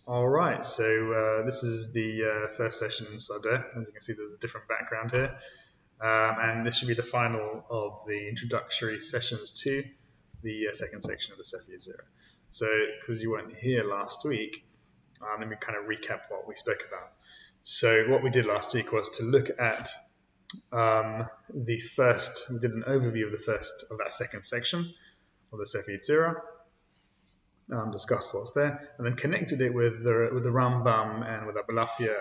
All right, so this is the first session in Sadeh. As you can see, there's a different background here. And this should be the final of the introductory sessions to the second section of the Cepheid Zero. So, because you weren't here last week, let me kind of recap what we spoke about. So, what we did last week was to look at we did an overview of that second section of the Cepheid Zero. Discussed what's there, and then connected it with the Rambam and with Abulafia,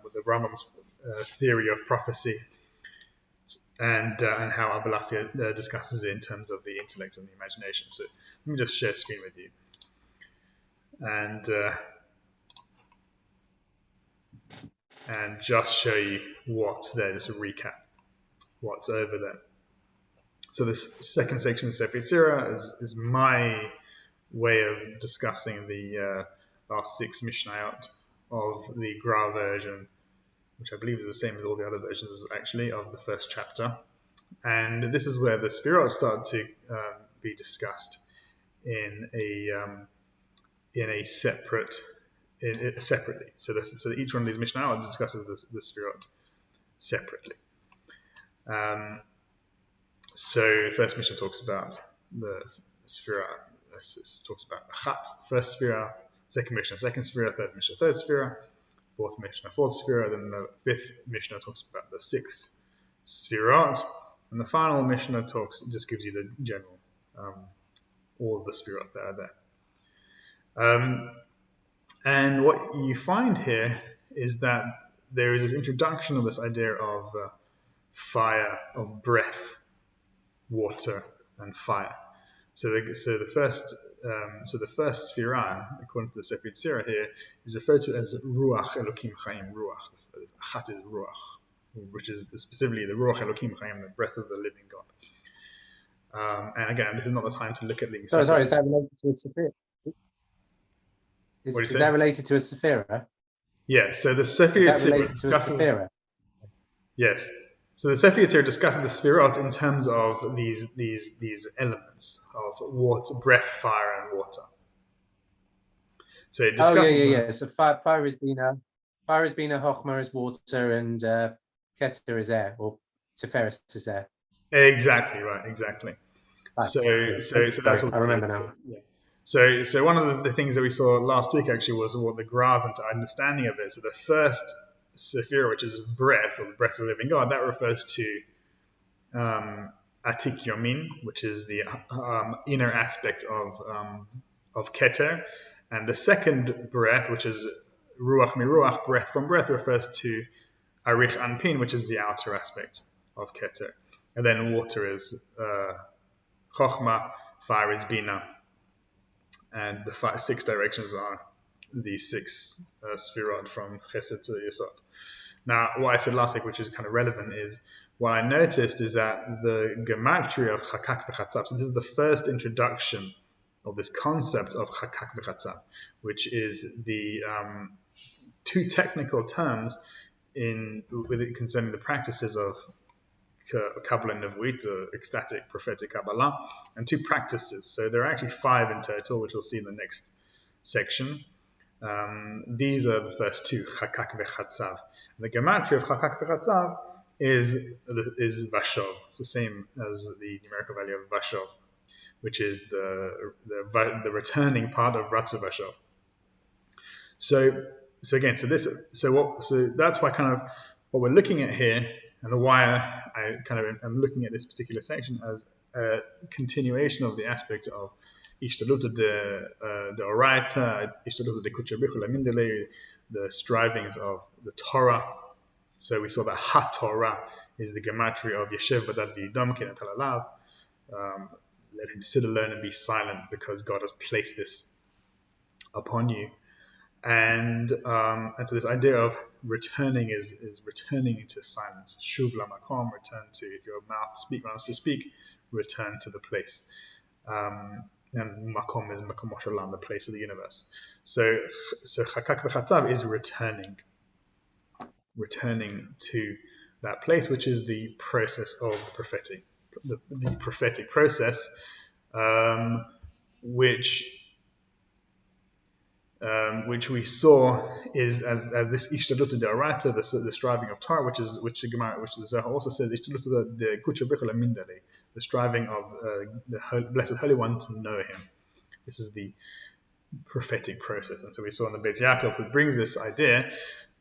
with the Rambam's theory of prophecy, and how Abulafia discusses it in terms of the intellect and the imagination. So let me just share screen with you, and just show you what's there, just a recap what's over there. So this second section of Cepheid Zero is my way of discussing the last 6 Mishnayot of the Gra version, which I believe is the same as all the other versions actually of the first chapter. And this is where the Sfirot start to be discussed separately. So each one of these Mishnayot discusses the Sfirot separately. So first Mishnah talks about the Sfirah. Talks about the Chat, first Sfirah, second Mishnah, second Sfirah, third Mishnah, third Sfirah, fourth Mishnah, fourth Sfirah, then the fifth Mishnah talks about the 6 Sfirot, and the final Mishnah just gives you the general, all of the Sfirot that are there. And what you find here is that there is this introduction of this idea of fire, of breath, water, and fire. So the first Sfirah, according to the Cepheid Zero here, is referred to as Ruach Elokim Chaim. Ruach. Chat is Ruach, which is specifically the Ruach Elokim Chaim, the breath of the living God. And again, this is not the time to look at these. Sorry, is that related to a Sephira? Is that related to a Sephira? Yeah, so the Cepheid Zero related to a Sephira? Yes. So the Cepheid Zero discusses the Sfirot in terms of these elements of water, breath, fire, and water. So it discusses. Yeah. So fire is Bina, Chochmah is water, and Keter is air, or Tiferes is air. Exactly right. Exactly. So that's what I remember now. Yeah. So one of the things that we saw last week actually was what the Gra's understanding of it. So the first Sephira, which is breath, or the breath of the living God, that refers to Atik Yomin, which is the inner aspect of Keter, and the second breath, which is Ruach Miruach, breath from breath, refers to Arich Anpin, which is the outer aspect of Keter, and then water is Chochmah, fire is Bina, and the 6 directions are the 6 Sfirot from Chesed to Yesod. Now, what I said last week, which is kind of relevant, is what I noticed is that the gematria of Chakak v'Chatzav, so this is the first introduction of this concept of Chakak v'Chatzav, which is the 2 technical terms concerning the practices of Kabbalah Nevuit, ecstatic prophetic Kabbalah, and 2 practices. So there are actually 5 in total, which we'll see in the next section. These are the first 2, Chakak v'Chatzav. The gematria of Chakak v'Chatzav is Vashov. It's the same as the numerical value of Vashov, which is the returning part of Ratzu Vashov. So that's why kind of what we're looking at here, and why I kind of am looking at this particular section as a continuation of the aspect of Ishtalut de Oraita, Ishtalut de Kuchabichul Amindele, the strivings of the Torah. So we saw that HaTorah is the gematria of Yeshev Badad V'Yidam Kinat Halalav. Let him sit alone and be silent, because God has placed this upon you. And so this idea of returning is returning into silence. Shuv lamakom, return to, if your mouth wants to speak, return to the place. And makom is makom moshalam, the place of the universe. So Chakak v'Chatzav is returning to that place, which is the process of the prophetic process, which which we saw is as this ishtalut de'orata, the striving of Torah, which the Zohar also says ishtalut the kucha b'chol mindale, the striving of the Blessed Holy One to know Him. This is the prophetic process, and so we saw in the Beit Yaakov, who brings this idea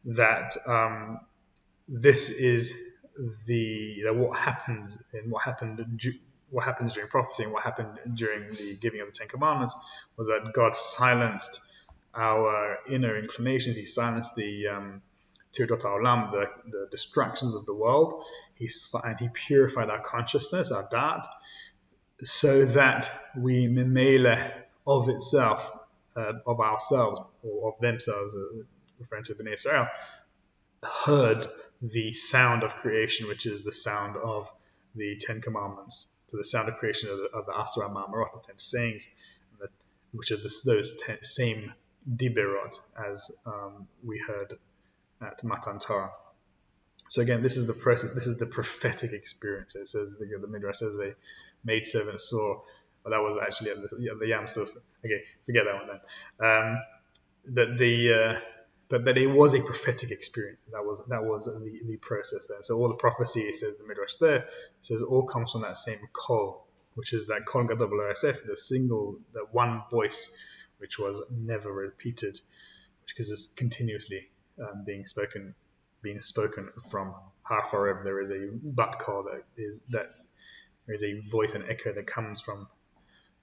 that this is what happens during prophecy and what happened during the giving of the Ten Commandments was that God silenced our inner inclinations. He silenced the tiradot ha'olam, the distractions of the world. And he purified our consciousness, our da'at, so that we memele of itself, of ourselves or of themselves, referring to Bnei Israel, heard the sound of creation, which is the sound of the Ten Commandments. So the sound of creation of the Asra Ma'amarot, the 10 sayings, which are those same diberot as we heard at Matan Torah. So again, this is the process. This is the prophetic experience. It says the Midrash says a maidservant saw. Well, that was actually at the Yam Suf. Okay, forget that one then. But that it was a prophetic experience. That was the process there. So all the prophecy, it says the Midrash there, says all comes from that same kol, which is that kol gadol b'lo the one voice, which was never repeated, because it's continuously being spoken from Har Horeb. There is a bat kol there is a voice and echo that comes from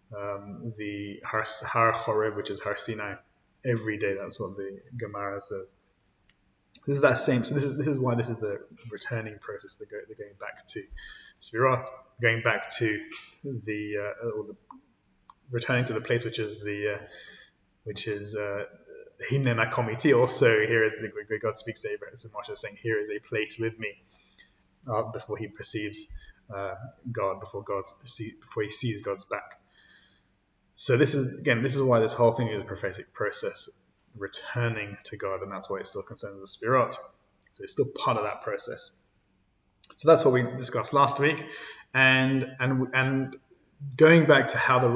the Har Horeb, which is Har Sinai. Every day, that's what the Gemara says. This is that same. So this is why this is the returning process. They're going back to Sfirot, going back to the returning to the place which is Hinem HaKomiti. Also, here is the where God speaks to Abraham. So Moshe is saying, "Here is a place with me," before he perceives God, before he sees God's back. So this is why this whole thing is a prophetic process, returning to God, and that's why it still concerns the Sfirot. So it's still part of that process. So that's what we discussed last week, and going back to how does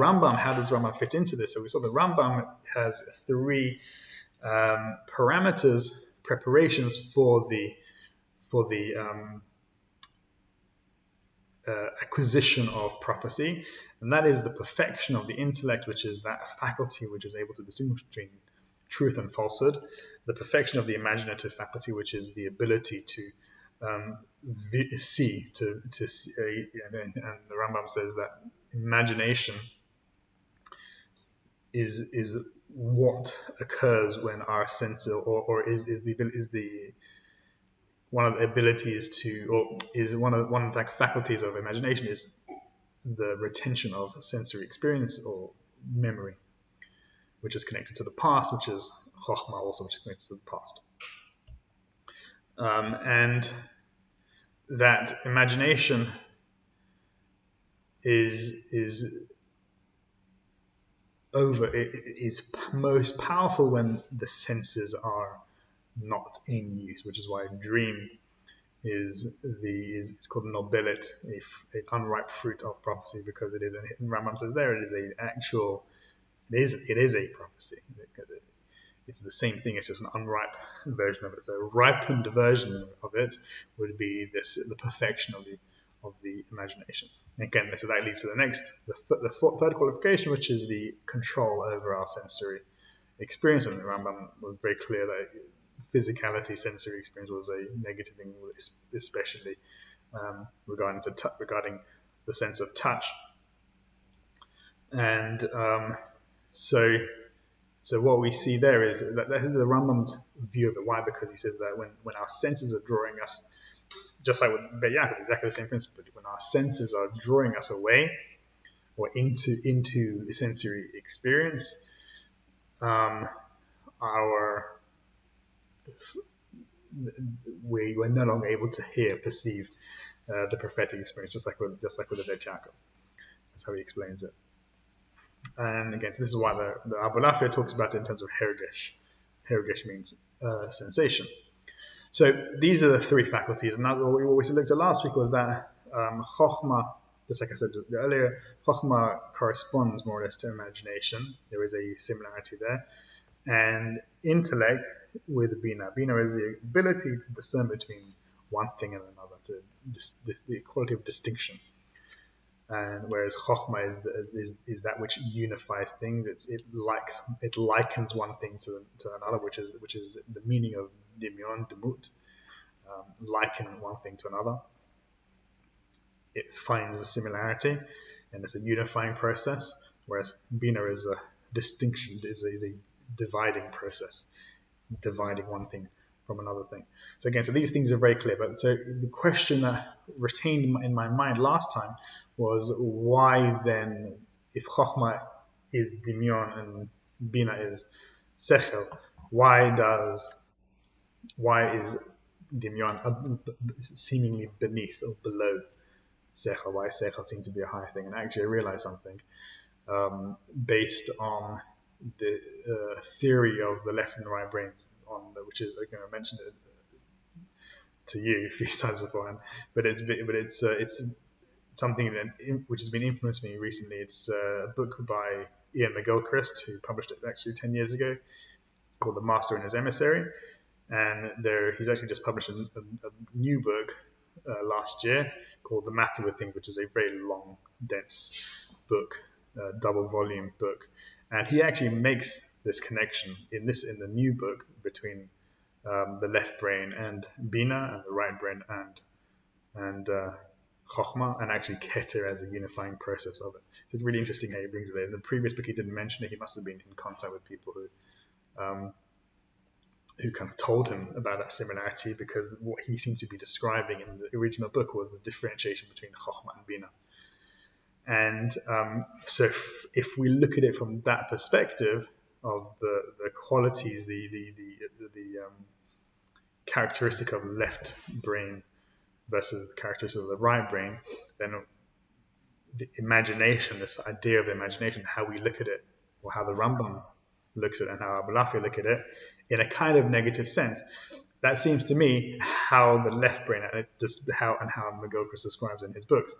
the Rambam fit into this? So we saw the Rambam has 3 preparations for the acquisition of prophecy, and that is the perfection of the intellect, which is that faculty which is able to distinguish between truth and falsehood, the perfection of the imaginative faculty, which is the ability to see, and the Rambam says that imagination is what occurs when our sense one of the abilities to, or is one of the faculties of imagination is the retention of sensory experience or memory, which is connected to the past, which is chokhmah also, which is connected to the past. And that imagination is most powerful when the senses are not in use, which is why a dream is called nobelit, an unripe fruit of prophecy, because it is. And Rambam says there it is a prophecy. It's the same thing. It's just an unripe version of it. So a ripened version of it would be the perfection of the imagination. Again, so that leads to the third qualification, which is the control over our sensory experience. And the Rambam was very clear that physicality, sensory experience, was a negative thing, especially regarding the sense of touch. And so what we see there is that is the Rambam's view of it. Why? Because he says that when our senses are drawing us, just like with Beit Yaakov, exactly the same principle. When our senses are drawing us away or into sensory experience, we were no longer able to perceive the prophetic experience, just like with the Beit Yaakov. That's how he explains it. And again, so this is why the Abulafia talks about it in terms of hergesh. Hergesh means sensation. So these are the 3 faculties, and what we looked at last week was that chokhmah, just like I said earlier, chokhmah corresponds more or less to imagination. There is a similarity there. and intellect with bina. Bina is the ability to discern between one thing and another, to the quality of distinction. And whereas chokhmah is that which unifies things. It likens one thing to another, which is the meaning of dimyon, demut, liken one thing to another. It finds a similarity, and it's a unifying process. Whereas bina is a distinction, is a dividing process, dividing one thing from another thing. So again, so these things are very clear. But so the question that retained in my mind last time was, why then, if chokhmah is dimyon and bina is sechel, why is dimyon seemingly beneath or below sechel? Why sechel seems to be a higher thing? And actually, I realized something based on the theory of the left and the right brains, which is, again, I mentioned it to you a few times beforehand, but it's something which has been influenced me recently. It's a book by Ian McGilchrist, who published it actually 10 years ago, called The Master and His Emissary. And he's actually just published a new book last year called The Matter with Things, which is a very long, dense book, double volume book. And he actually makes this connection in the new book between the left brain and bina, and the right brain and chokhmah, and actually keter as a unifying process of it. So it's really interesting how he brings it in. In the previous book he didn't mention it. He must have been in contact with people who kind of told him about that similarity, because what he seemed to be describing in the original book was the differentiation between chokhmah and bina. And so if we look at it from that perspective of the qualities, the characteristic of left brain versus the characteristic of the right brain, then the imagination, this idea of imagination, how we look at it, or how the Rambam looks at it and how Abu Lafi look at it, in a kind of negative sense, that seems to me how the left brain, and how McGilchrist describes in his books,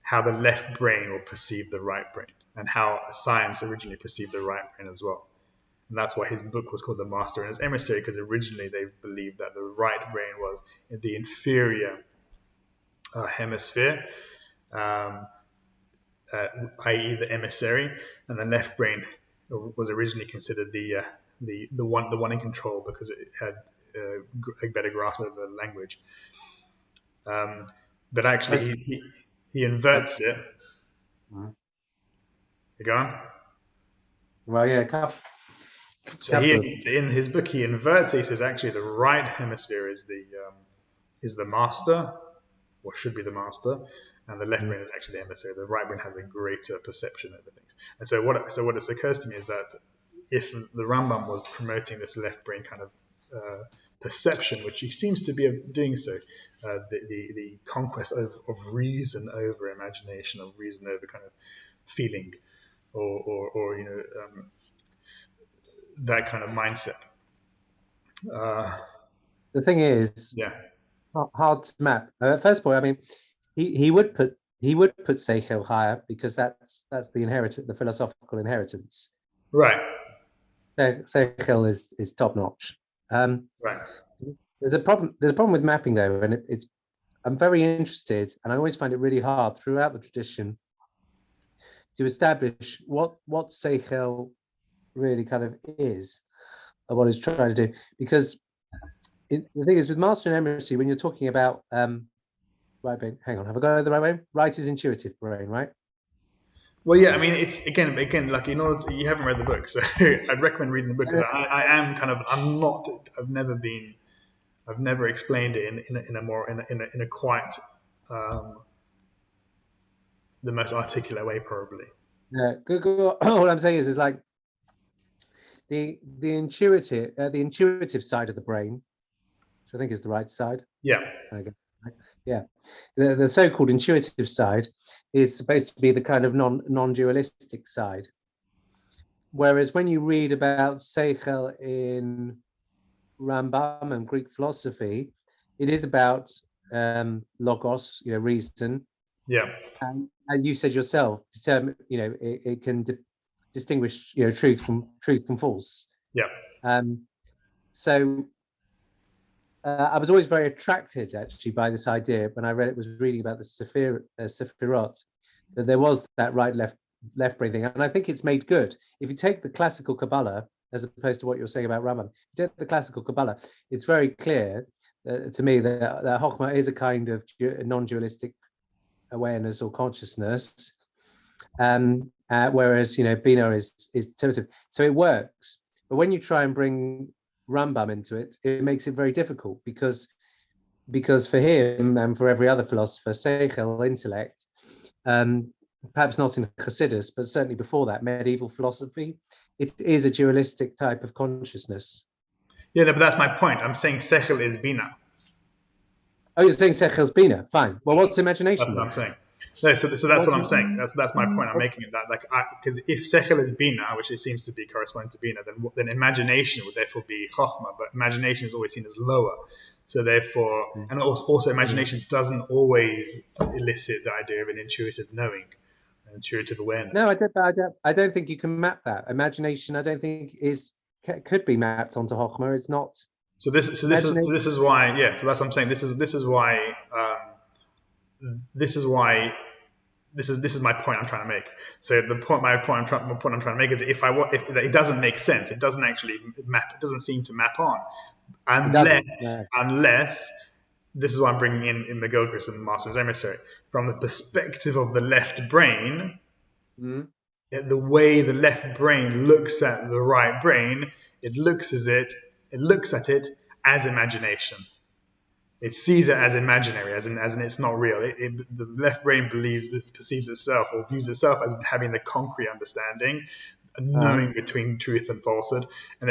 how the left brain will perceive the right brain, and how science originally perceived the right brain as well. And that's why his book was called The Master and His Emissary, because originally they believed that the right brain was in the inferior hemisphere, i.e. the emissary, and the left brain was originally considered the one in control, because it had a better grasp of the language. But actually, he inverts it. You go on? Well, yeah. So in his book, he inverts it. He says actually the right hemisphere is the master, or should be the master, and the left brain is actually the emissary. The right brain has a greater perception over things. And so what it occurs to me is that if the Rambam was promoting this left brain kind of perception, which he seems to be doing so, the conquest of reason over imagination, of reason over kind of feeling, or that kind of mindset. The thing is, hard to map. First of all, I mean, he would put Seichel higher, because that's the philosophical inheritance. Right. Seichel is top notch. Right. There's a problem with mapping though, and I'm very interested, and I always find it really hard throughout the tradition to establish what Seichel really kind of is, or what it's trying to do. Because the thing is, with master and emissary, when you're talking about right brain, hang on, have I got the right way? Right is intuitive brain, right? Well, yeah, I mean, it's again, like, in order to, you haven't read the book, so I'd recommend reading the book, because I've never explained it in a quite the most articulate way, probably. Yeah, good. All I'm saying is like the intuitive side of the brain, which I think is the right side. Yeah. Yeah. The so-called intuitive side is supposed to be the kind of non-dualistic side. Whereas when you read about Seichel in Rambam and Greek philosophy, it is about logos, reason. Yeah. And you said yourself, it can distinguish truth from false. Yeah. So I was always very attracted actually by this idea when I was reading about the Sephirot, that there was that right left brain thing, and I think it's made good. If you take the classical Kabbalah, as opposed to what you're saying about Rambam, if you take the classical Kabbalah, it's very clear to me that Chokhmah is a kind of non-dualistic awareness or consciousness, whereas Bina is intuitive. So it works, but when you try and bring Rambam into it, it makes it very difficult because for him and for every other philosopher, Seichel, intellect, perhaps not in Hasidus, but certainly before that, medieval philosophy, it is a dualistic type of consciousness. Yeah, no, but that's my point. I'm saying Sechel is Bina. Oh, you're saying Sechel's Bina. Fine. Well, what's imagination? That's what I'm saying. No, so that's what I'm saying. That's my point. I'm making it that because if Sechel is Bina, which it seems to be corresponding to Bina, then imagination would therefore be Chokhmah, but imagination is always seen as lower. So therefore, and also imagination doesn't always elicit the idea of an intuitive knowing, an intuitive awareness. No, I don't think you can map that. Imagination, I don't think could be mapped onto Chokhmah. It's not. So this is why, yeah. So that's what I'm saying. This is why this is my point I'm trying to make. So my point I'm trying to make is if it doesn't make sense, it doesn't actually map. It doesn't seem to map on, unless this is what I'm bringing in McGilchrist and Master and Emissary from the perspective of the left brain. The way the left brain looks at the right brain, it looks at it as imagination. It sees it as imaginary, as in it's not real. The left brain perceives itself or views itself as having the concrete understanding, knowing between truth and falsehood, and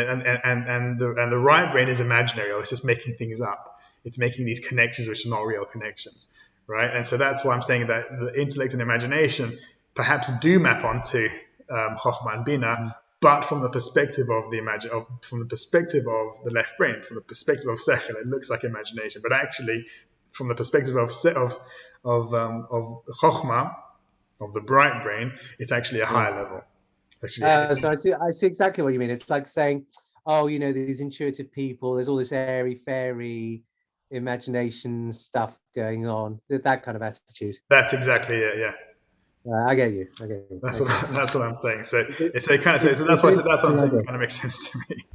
the right brain is imaginary. Or it's just making things up. It's making these connections which are not real connections, right? And so that's why I'm saying that the intellect and imagination perhaps do map onto Chokhmah and Bina, but from the perspective of from the perspective of the left brain, from the perspective of Sechel, it looks like imagination. But actually, from the perspective of Chokhmah, of the bright brain, it's actually a higher level. So I see exactly what you mean. It's like saying, oh, these intuitive people, there's all this airy fairy imagination stuff going on. That kind of attitude. That's exactly it. Yeah. I get you. That's what I'm saying. So that's what I'm saying. It kind of makes sense to me.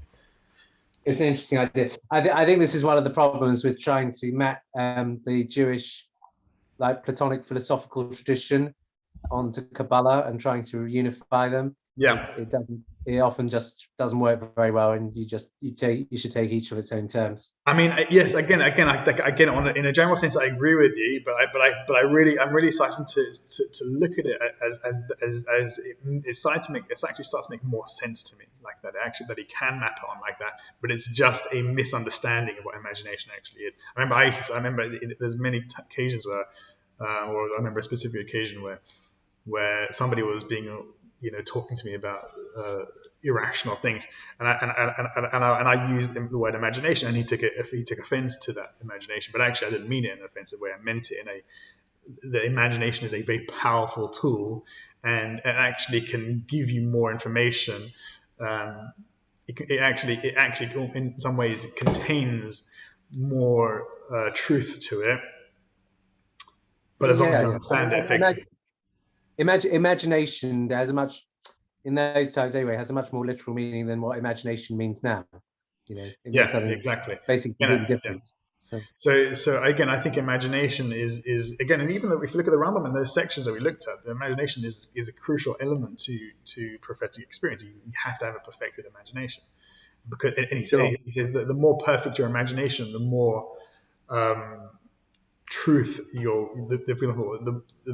It's an interesting idea. I think this is one of the problems with trying to map the Jewish, like Platonic philosophical tradition onto Kabbalah and trying to unify them. Yeah, it often just doesn't work very well, and you should take each of its own terms. I mean, yes, again, in a general sense, I agree with you, but I'm really starting to look at it as it's actually starts to make more sense to me, like that he can map it on like that, but it's just a misunderstanding of what imagination actually is. I remember there's many occasions where, or I remember a specific occasion where somebody was being talking to me about irrational things, and I used the word imagination, and he took offense to that imagination. But actually, I didn't mean it in an offensive way. I meant it the imagination is a very powerful tool, and actually can give you more information. It actually in some ways contains more truth to it, but as long as you understand it effectively. Imagination has in those times anyway, has a much more literal meaning than what imagination means now. It means something exactly. Basically completely different. Yeah. So again, I think imagination is again, and even if you look at the Rambam in those sections that we looked at, the imagination is a crucial element to prophetic experience. You have to have a perfected imagination, because he says that the more perfect your imagination, the more truth the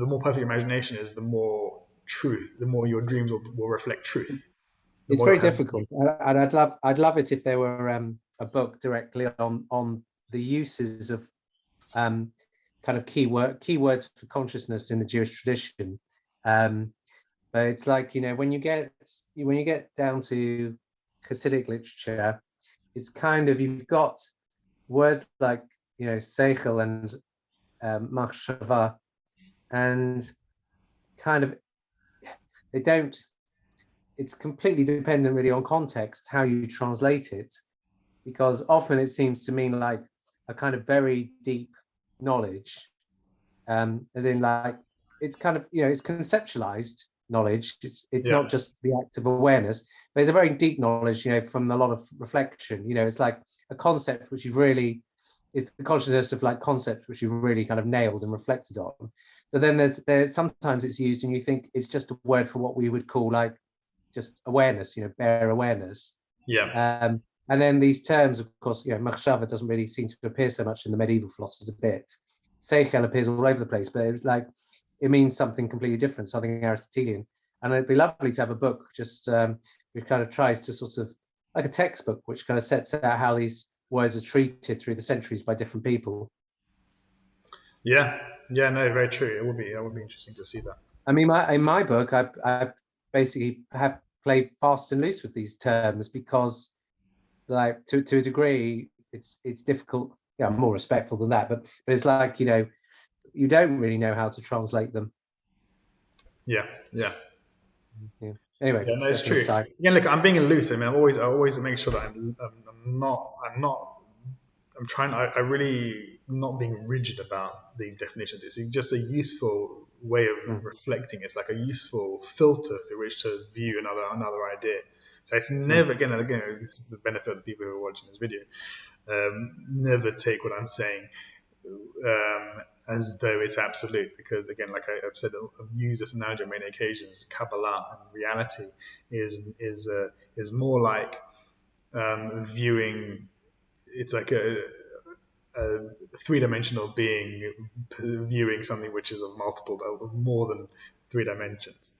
more perfect your imagination is, the more truth, the more your dreams will reflect truth. It's very difficult, and I'd love it if there were a book directly on the uses of kind of keywords for consciousness in the Jewish tradition. But it's like when you get down to Hasidic literature, it's kind of, you've got words like seichel and machshava, and kind of they don't. it's completely dependent really on context, how you translate it, because often it seems to mean like a kind of very deep knowledge, as in like it's kind of, it's conceptualized knowledge. It's Yeah. not just the act of awareness, but it's a very deep knowledge, from a lot of reflection. It's like a concept which you've really, it's the consciousness of like concepts which you've really kind of nailed and reflected on. But then there's sometimes it's used and you think it's just a word for what we would call like just awareness, bare awareness. Yeah. And then these terms, of course, machshava doesn't really seem to appear so much in the medieval philosophers a bit. Seichel appears all over the place, but it means something completely different, something Aristotelian. And it'd be lovely to have a book just which kind of tries to sort of, like a textbook, which kind of sets out how these words are treated through the centuries by different people. Yeah. Yeah. No, very true. It would be interesting to see that. I mean, in my book, I basically have played fast and loose with these terms because, like, to a degree, it's difficult. Yeah, I'm more respectful than that, but it's like, you don't really know how to translate them. Yeah. Yeah. Yeah. Anyway, Yeah, no, it's that's an true. aside. Again, look, I'm being loose. I mean, I always make sure that I'm trying. I really not being rigid about these definitions. It's just a useful way of Mm. reflecting. It's like a useful filter through which to view another idea. So it's Mm. never again. This is the benefit of the people who are watching this video. Never take what I'm saying as though it's absolute, because again, like I've said, I've used this analogy on many occasions. Kabbalah and reality is more like viewing. It's like a three-dimensional being viewing something which is of more than 3 dimensions,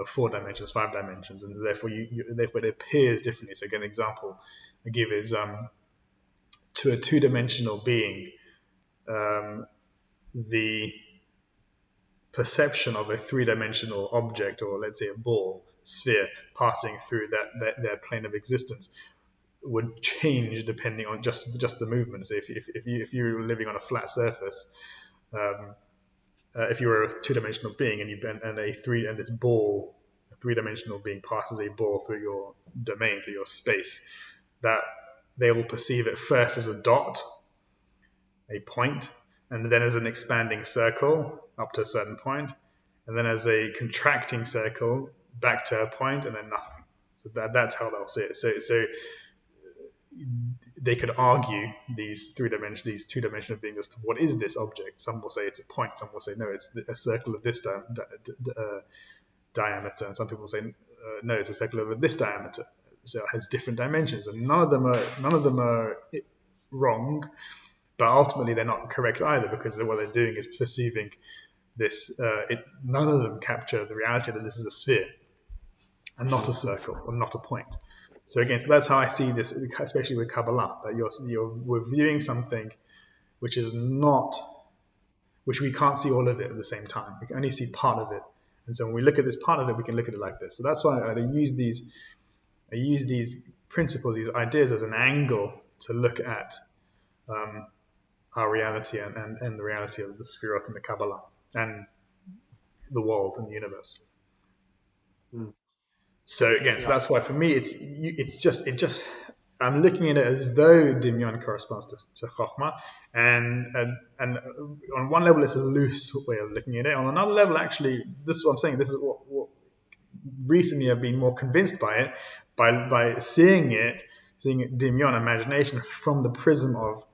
4 dimensions, 5 dimensions, and therefore therefore it appears differently. So again, an example I give is to a two-dimensional being. The perception of a three-dimensional object, or let's say a ball, sphere, passing through their plane of existence would change depending on just the movement. So if you were living on a flat surface, if you were a two-dimensional being and this ball, a three-dimensional being passes a ball through your domain, through your space, that they will perceive it first as a dot, a point, and then as an expanding circle up to a certain point, and then as a contracting circle back to a point, and then nothing. So that's how they'll see it. So they could argue these two-dimensional beings as to what is this object. Some will say it's a point. Some will say no, it's a circle of this diameter, and some people say no, it's a circle of this diameter. So it has different dimensions, and none of them are wrong. But ultimately, they're not correct either, because what they're doing is perceiving this. None of them capture the reality that this is a sphere and not a circle or not a point. So again, so that's how I see this, especially with Kabbalah, that we're viewing something which is not, which we can't see all of it at the same time. We can only see part of it, and so when we look at this part of it, we can look at it like this. So that's why I use these principles, these ideas, as an angle to look at our reality and the reality of the Sefirot and the Kabbalah and the world and the universe. Mm. So again, so that's why for me it's just I'm looking at it as though Dimyon corresponds to Chokhmah, and on one level it's a loose way of looking at it. On another level, actually, this is what I'm saying. This is what recently I've been more convinced by it, by seeing Dimyon, imagination, from the prism of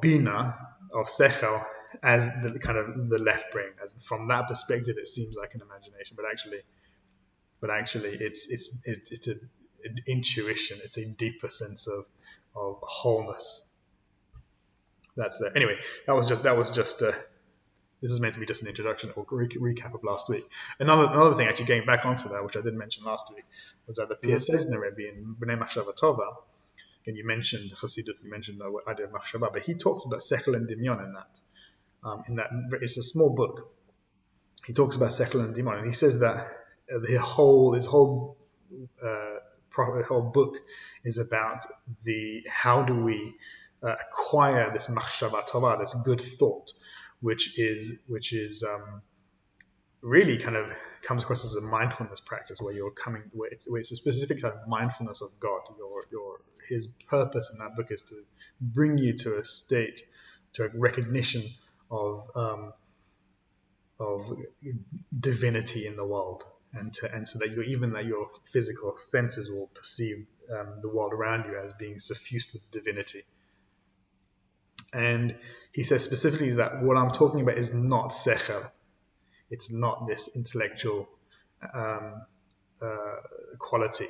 Bina, of Sechel, as the kind of the left brain. As from that perspective, it seems like an imagination, but actually, it's an intuition. It's a deeper sense of wholeness. That's there. Anyway, that was just. This is meant to be just an introduction or recap of last week. Another thing, actually, getting back onto that, which I didn't mention last week, was that the Piaseczner Rebbe in Bnei Machshava Tova. And you mentioned Chassidus, you mentioned the idea of Machshava, but he talks about Sechel and Dimyon in that. It's a small book. He talks about Sechel and Dimyon, and he says that his whole book is about how do we acquire this Machshava Tova, this good thought, which is really kind of comes across as a mindfulness practice where it's a specific kind of mindfulness of God. His purpose in that book is to bring you to a state, to a recognition of divinity in the world, and so that your physical senses will perceive the world around you as being suffused with divinity. And he says specifically that what I'm talking about is not sechel. It's not this intellectual quality,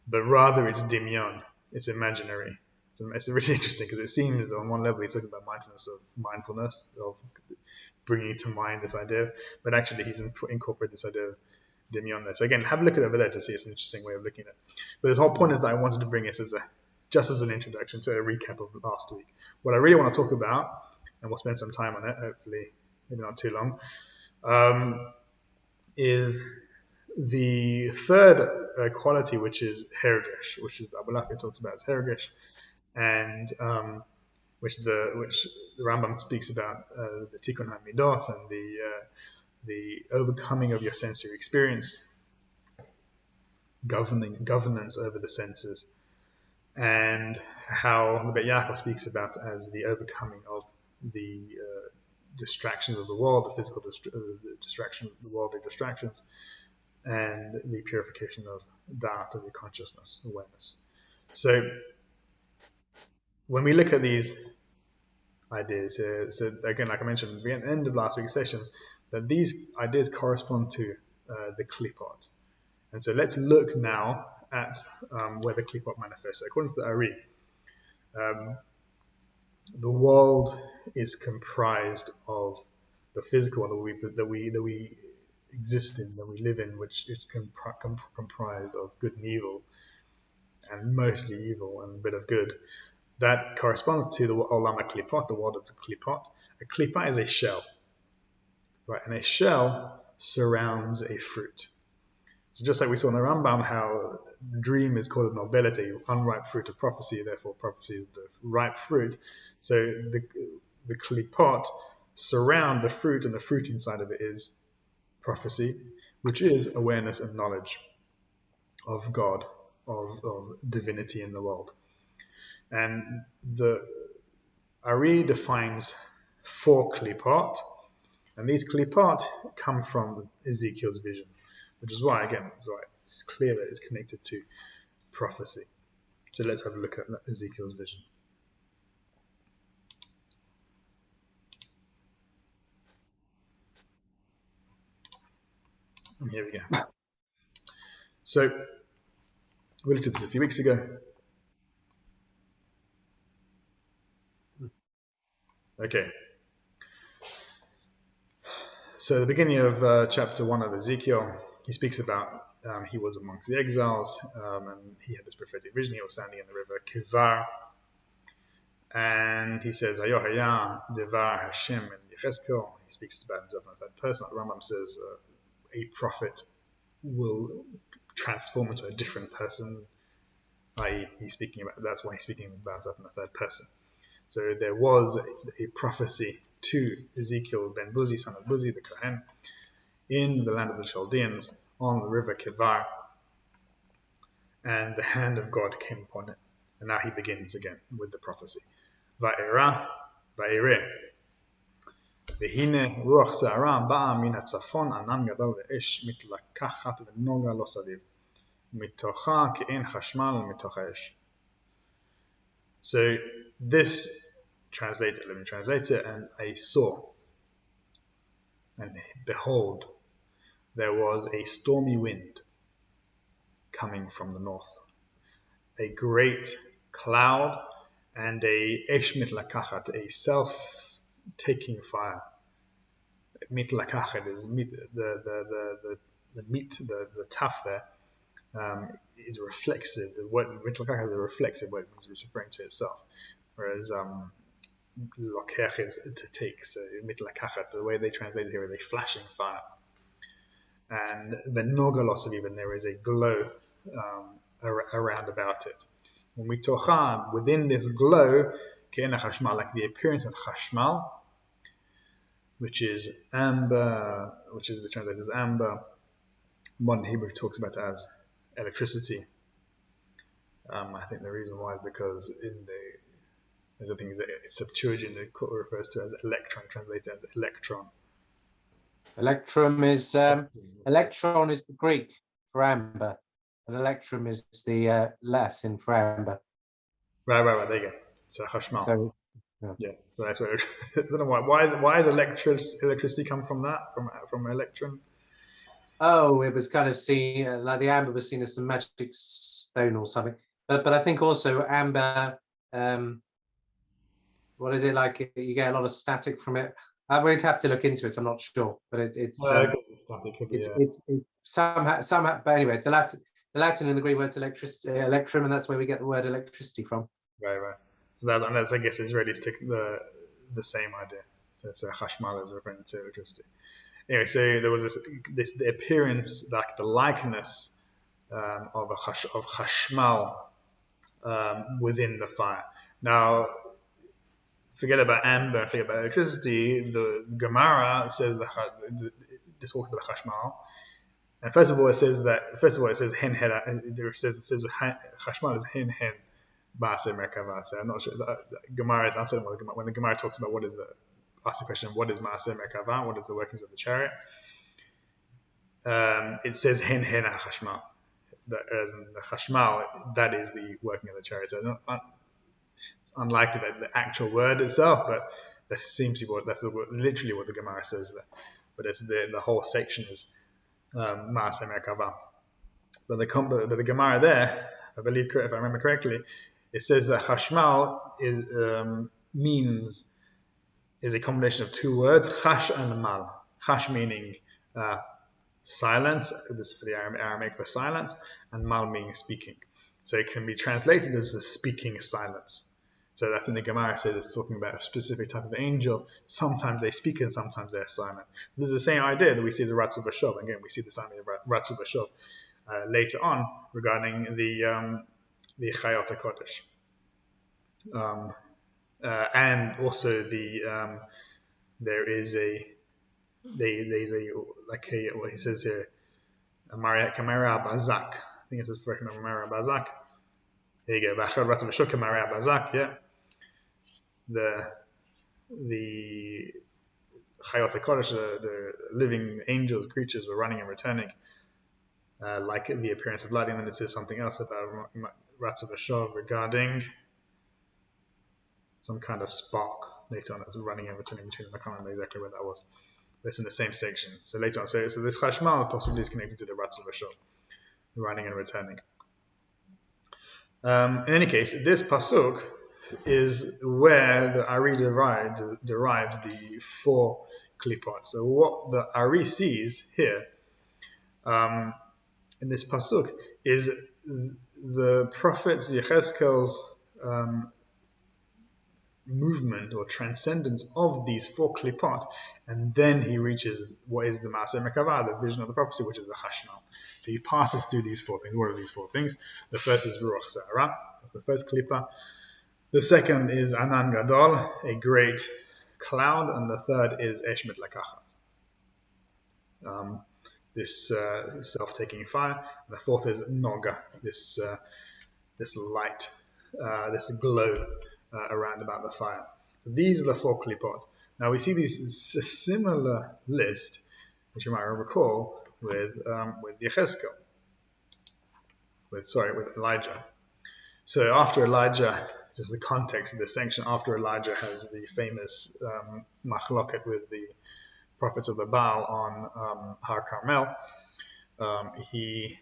but rather it's dimyon. It's imaginary. It's really interesting because it seems on one level he's talking about mindfulness of bringing to mind this idea, but actually he's incorporated this idea of dimyon there. So again, have a look at it over there to see. It's an interesting way of looking at it. But this whole point is that I wanted to bring this just as an introduction to a recap of last week. What I really want to talk about, and we'll spend some time on it, hopefully maybe not too long, is the third quality, which is hergesh, which is Abu Lafia talks about as hergesh, and which the Rambam speaks about the tikkun hamidot and the overcoming of your sensory experience, governance over the senses, and how the Bet Yaakov speaks about as the overcoming of the distractions of the world, the physical distraction, the worldly distractions, and the purification of da'at, of your consciousness, awareness. So when we look at these ideas here, so again, like I mentioned at the end of last week's session, that these ideas correspond to the Klipot. And so let's look now at where the Klipot manifests. According to the Ari, the world is comprised of the physical that we exist in, that we live in, which is comprised of good and evil, and mostly evil and a bit of good. That corresponds to the Olam HaKlipot, the world of the Klipot. A Klipot is a shell, right? And a shell surrounds a fruit. So just like we saw in the Rambam, how dream is called nobility, unripe fruit of prophecy, therefore prophecy is the ripe fruit. So the Klipot surround the fruit, and the fruit inside of it is prophecy, which is awareness and knowledge of God, of divinity in the world. And the Ari defines 4 Klipot, and these Klipot come from Ezekiel's vision, which is why, again, it's clear that it's connected to prophecy. So let's have a look at Ezekiel's vision. And here we go. So we looked at this a few weeks ago. Okay. So the beginning of chapter 1 of Ezekiel, he speaks about he was amongst the exiles, and he had this prophetic vision. He was standing in the river Kivar, and he says, Ayohaya Devar Hashem and Yechezkel. He speaks about himself in the third person. Like Rambam says, a prophet will transform into a different person, i.e., that's why he's speaking about himself in the third person. So there was a prophecy to Ezekiel ben Buzi, son of Buzi, the Kohen, in the land of the Chaldeans, on the river Kivar, and the hand of God came upon it. And now he begins again with the prophecy. Va'era, va'ere. V'hine ruach se'ara ba'a min ha'tzafon anan gadol ve'esh mitlakachat v'noga lo saviv. Mitocha ke'en chashmal mitoch ha'esh. So this translated, let me translate it, and I saw, and behold, there was a stormy wind coming from the north, a great cloud, and a esh mitlakachat, a self-taking fire. Mitlakachat is the meat, the tough there, is reflexive. The word mitlakachat is a reflexive word, it's referring to itself, whereas lokech is to take. So mitlakachat, the way they translate it here is a flashing fire. And v'noga lo saviv, and there is a glow around about it. When we tocha, within this glow, ke'en ha'chashmal, like the appearance of chashmal, which is amber, which is translated as amber. Modern Hebrew talks about it as electricity. I think the reason why is because in the thing is that Septuagint it refers to as electron, translated as electron. Electrum is electron is the Greek for amber, and electrum is the Latin for amber. Right. There you go. So chashmal. So Yeah. So that's where I don't know why is electricity come from that from electron. it was kind of seen like the amber was seen as some magic stone or something. But I think also amber. What is it like? You get a lot of static from it. I would have to look into it. I'm not sure, but it's Static could be, it's somehow. But anyway, the Latin and the Greek words electrum, and that's where we get the word electricity from. Right. So that's I guess Israelis took the same idea. So chashmal is referring to electricity. Anyway, so there was the appearance, like the likeness of chashmal within the fire. Now, forget about amber, forget about electricity. The Gemara says this talks about chashmal. And first of all, it says hen hen. It says chashmal is hen hen ba'aseh merkava. So I'm not sure. Gemara is answering when the Gemara talks about ask the question, what is ma'aseh merkava? What is the workings of the chariot? It says hen hen chashmal. As in the chashmal, that is the working of the chariot. So it's unlikely that the actual word itself, but that seems to be literally what the Gemara says there. But it's the whole section is ma'aseh merkava. But the Gemara there, I believe, if I remember correctly, it says that chashmal is a combination of two words, chash and mal. Chash meaning silence, this is for the Aramaic for silence, and mal meaning speaking. So it can be translated as a speaking silence. So I think the Gemara says it's talking about a specific type of angel. Sometimes they speak and sometimes they're silent. This is the same idea that we see as a Ratzu B'Shov. Again, we see the same idea of Ratzu B'Shov later on regarding the Chayot HaKodesh. And also there's what he says here, Kamara Bazak. I think it was for Kamara Bazak. There you go. Ratzu B'Shov Kamara Bazak. Yeah. The Chayot HaKodesh, the living angels, creatures were running and returning, like the appearance of light. And then it says something else about Ratzu B'Shov regarding some kind of spark later on that's running and returning between them. I can't remember exactly where that was. But it's in the same section. So later on, so this chashmal possibly is connected to the Ratzu B'Shov, the running and returning. In any case, this pasuk is where the Ari derives the 4 Klipot. So what the Ari sees here in this pasuk is the prophet Yechezkel's movement or transcendence of these 4 Klipot, and then he reaches what is the Ma'aseh Merkava, the vision of the prophecy, which is the Chashmal. So he passes through these 4 things. What are these 4 things? The first is Ruach Sa'ara, that's the first Klipah. The second is Anan Gadol, a great cloud, and the third is Esh Mitlakachat, this self-taking fire. And the fourth is Noga, this light, this glow around about the fire. So these are the 4 Klipot. Now we see a similar list, which you might recall with Yechezkel, with Elijah. So after Elijah, just the context of this section, after Elijah has the famous machloket with the prophets of the Baal on Har Carmel, he's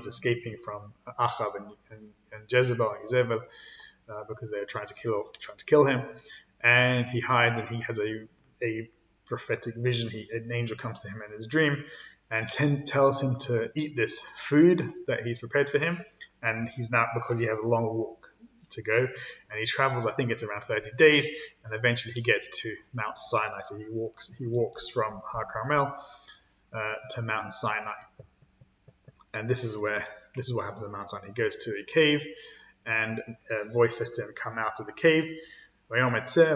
escaping from Achab and Jezebel and Jezebel because they're trying to kill him, and he hides, and he has a prophetic vision. An angel comes to him in his dream and tells him to eat this food that he's prepared for him, and he's not, because he has a long walk to go, and he travels, I think it's around 30 days, and eventually he gets to Mount Sinai. So he walks from Har Carmel to Mount Sinai, and this is what happens at Mount Sinai. He goes to a cave, and a voice says to him, "Come out of the cave." ויאמר צא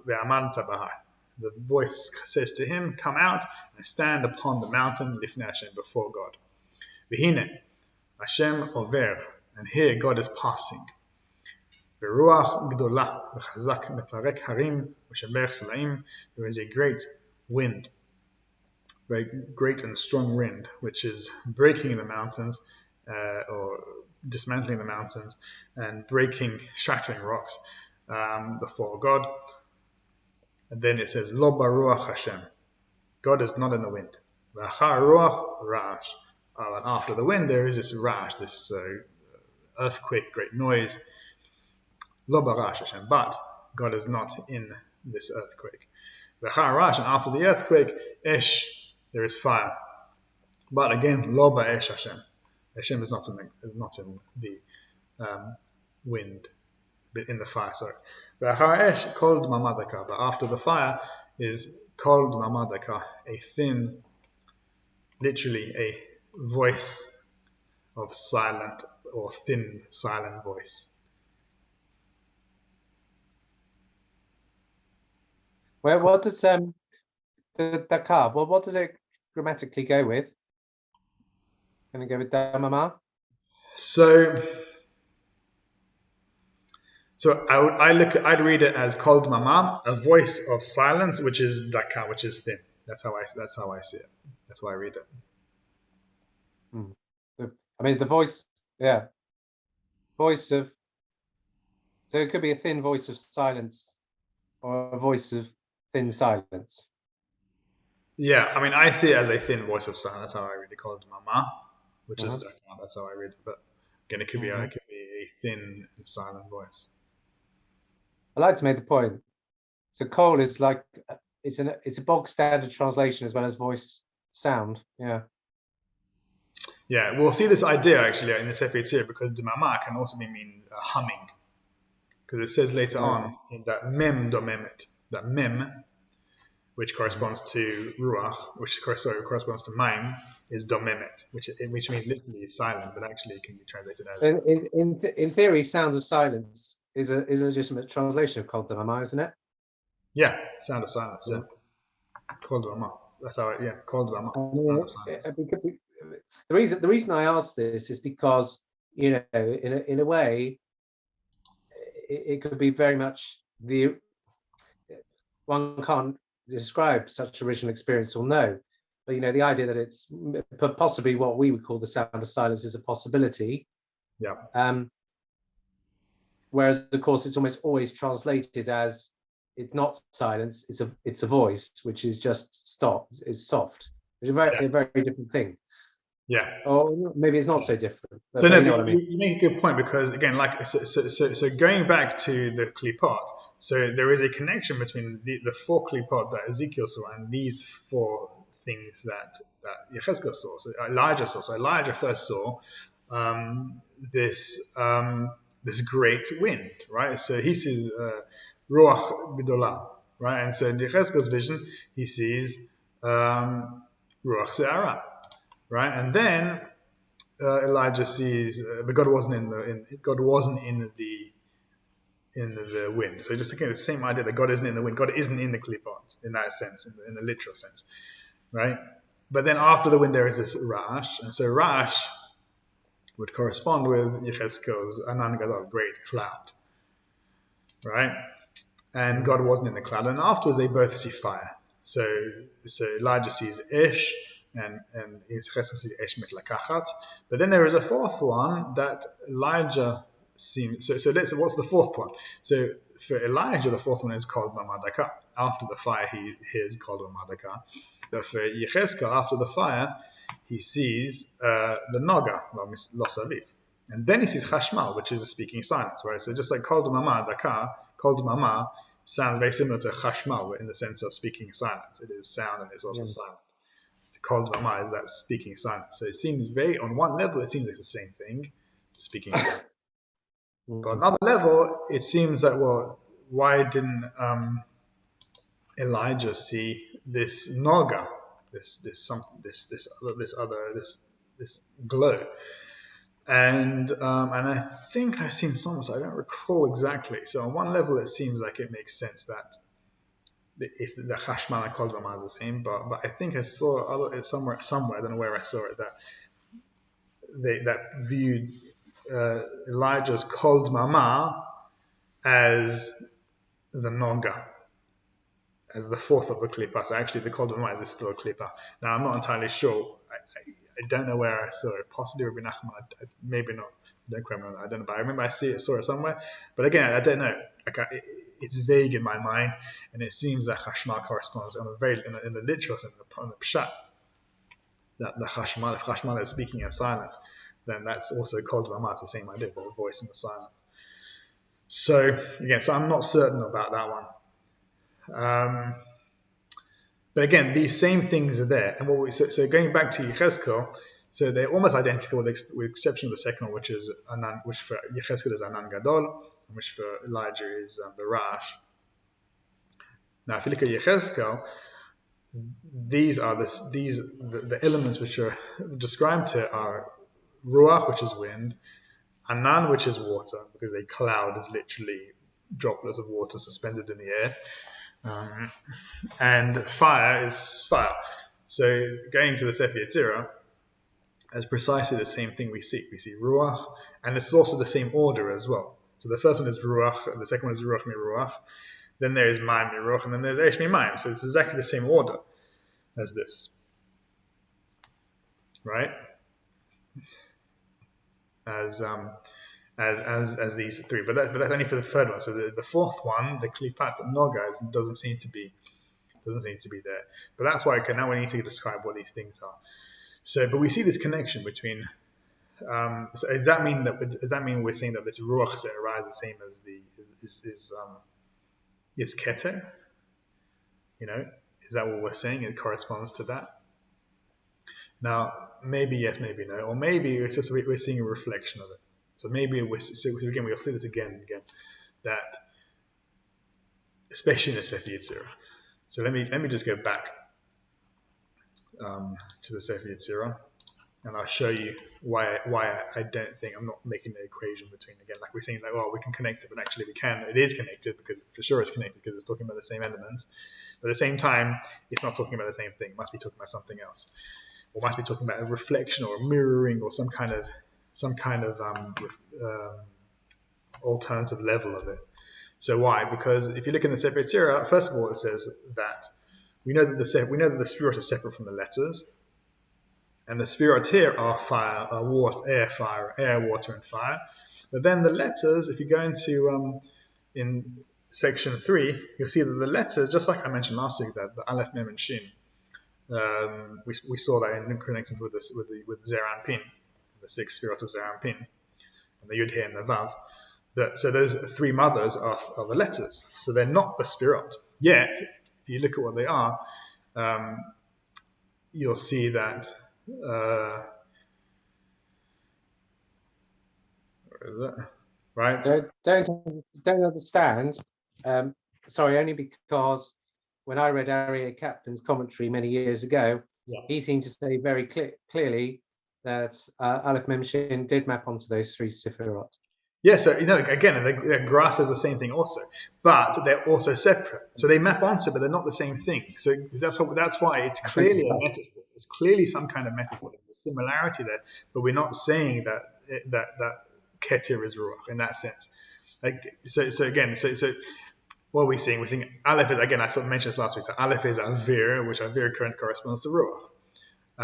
ועמדת בהר. The voice says to him, come out and stand upon the mountain לפני Hashem, before God. והנה, Hashem over, and here God is passing. ברוח גדולה וחזק מפרק הרים ושבר סלעים. There is a great wind, very great and strong wind, which is breaking the mountains, or dismantling the mountains and shattering rocks before God. And then it says, Lo baruach Hashem. God is not in the wind. V'achar ruach ra'ash. And after the wind, there is this ra'ash, this earthquake, great noise. Lo barash Hashem. But God is not in this earthquake. V'achar ra'ash. And after the earthquake, esh, there is fire. But again, lo ba'esh Hashem. Hashem is not in the wind, in the fire, sorry. But after the fire is kol dmamadaka, a thin, literally a voice of silent or thin, silent voice. Well, what does the dakar? Well, what does it grammatically go with? Can we go with damama? So I'd read it as kol dmama, a voice of silence, which is daka, which is thin. That's how I see it. That's why I read it. I mean, the voice, yeah, voice of. So it could be a thin voice of silence, or a voice of thin silence. Yeah, I mean, I see it as a thin voice of silence. That's how I read it, kol dmama, which is daka. That's how I read it. But again, it could be a thin and silent voice. I like to make the point. So kol is like it's a bog standard translation as well as voice sound. Yeah. Yeah, we'll see this idea actually in the Sefer Yetzirah, because dmama can also mean humming, because it says later on in that mem domemet, that mem, which corresponds to ruach, which corresponds to maim, is domemet, which means literally silent, but actually it can be translated as. In theory, sound of silence is a legitimate translation of kol dmama, isn't it? Yeah, sound of silence. Yeah, kol dmama. That's how kol dmama. Sound of silence. The reason I ask this is because, you know, in a way, it could be very much one can't describe such original experience or know, but you know, the idea that it's possibly what we would call the sound of silence is a possibility. Yeah. Whereas of course it's almost always translated as it's not silence, it's a voice which is just is soft, which is a very different thing. Yeah. Or maybe it's not so different. So no, you know what I mean? You make a good point, because again, like so going back to the Klipot, so there is a connection between the 4 Klipot that Ezekiel saw and these 4 things that Yechezkel saw. So Elijah saw. So Elijah first saw this great wind, right? So he sees Ruach Gdolah, right? And so in Yechezkel's vision, he sees Ruach Se'ara. Right, and then Elijah sees, but God wasn't in the wind. So just again, the same idea that God isn't in the wind. God isn't in the Klipot in that sense, in the literal sense, right? But then after the wind, there is this Rash, and so Rash would correspond with Yechezkel's Anan Gadol, great cloud, right? And God wasn't in the cloud, and afterwards they both see fire. So Elijah sees Ish. And Yechezkel sees Esh mitlakachat. But then there is a 4th one that Elijah seems. So what's the 4th one? So for Elijah, the 4th one is called Mamadaka. After the fire, he hears called Mamadaka. But for Yechezkel, after the fire, he sees the Noga, Los Aviv. And then he sees Chashmal, which is a speaking silence, right? So just like called Mamadaka, called Mama sounds very similar to Chashmal in the sense of speaking silence. It is sound and it's also silent. Kol dmama is that speaking silence. So it seems on one level, it seems like the same thing, speaking silence. But on another level, it seems that, well, why didn't Elijah see this noga, this glow? And I think I've seen some, so I don't recall exactly. So on one level, it seems like it makes sense that if the Chashmal and Kol Dmama is the same, but I think I saw it somewhere. I don't know where I saw it, that viewed Elijah's Kol Dmama as the Noga, as the fourth of the Klipot. So actually, the Kol Dmama is still a Klipot. Now, I'm not entirely sure. I don't know where I saw it. Possibly Rabbi Nachman, maybe not. I don't quite remember. I don't know, but I remember I saw it somewhere. But again, I don't know. It's vague in my mind, and it seems that Chashmal corresponds in the literal sense, on the pshat, that the Chashmal, if Chashmal is speaking in silence, then that's also called Dmama. It's the same idea, the voice in the silence. So again, I'm not certain about that one. But again, these same things are there. And so going back to Yechezkel, so they're almost identical with the exception of the second one, which for Yechezkel is Anan Gadol, and which for Elijah is the Rash. Now, if you look at Yechezkel, these are the elements which are described here are Ruach, which is wind, Anan, which is water, because a cloud is literally droplets of water suspended in the air. And fire is fire. So going to the Sefer Yetzirah, is precisely the same thing we see. We see Ruach, and it's also the same order as well. So the first one is Ruach, and the second one is Ruach Mi Ruach. Then there is Mayim Mi Ruach, and then there's Esh Mi Mayim. So it's exactly the same order as this. Right? As these three. But that's only for the third one. So the fourth one, the Klipat Noga, doesn't seem to be there. But that's why now we need to describe what these things are. So, but we see this connection between. So does that mean we're saying that this ruach se'era is the same as is keter? You know, is that what we're saying? It corresponds to that. Now, maybe yes, maybe no, or maybe it's just we're seeing a reflection of it. So maybe we'll see this again and again, that especially in the Sefer Yetzirah. So let me just go back to the Sefer Yetzirah, and I'll show you why I don't think I'm not making the equation between, again, like we're saying, like, well, we can connect it, but actually we can. It is connected, because for sure it's connected, because it's talking about the same elements. But at the same time, it's not talking about the same thing. It must be talking about something else, or must be talking about a reflection or a mirroring or some kind of alternative level of it. So why? Because if you look in the Sefer Yetzirah, first of all, it says that we know that the Sefirot are separate from the letters, and the Sefirot here are fire, air, water, and fire. But then the letters, if you go into in section 3, you'll see that the letters, just like I mentioned last week, that the Aleph, Mem, and Shin, we saw that in connection with Zeran Pin, the 6 Sefirot of Zeran Pin, and the Yud here and the Vav. So those three mothers are the letters. So they're not the Sefirot. Yet, if you look at what they are, you'll see that where is it? Right? Don't understand. Sorry, only because when I read Aryeh Kaplan's commentary many years ago, he seemed to say very clearly that Aleph Mem Shin did map onto those 3 Sefirot. Yeah, so again, the grass is the same thing also, but they're also separate. So they map onto, but they're not the same thing. So that's why it's clearly a metaphor. It's clearly some kind of metaphor. There's a similarity there, but we're not saying that Keter is Ruach in that sense. So what are we seeing? We're seeing Aleph is, again, I sort of mentioned this last week. So Aleph is Avir, which Avir current corresponds to Ruach,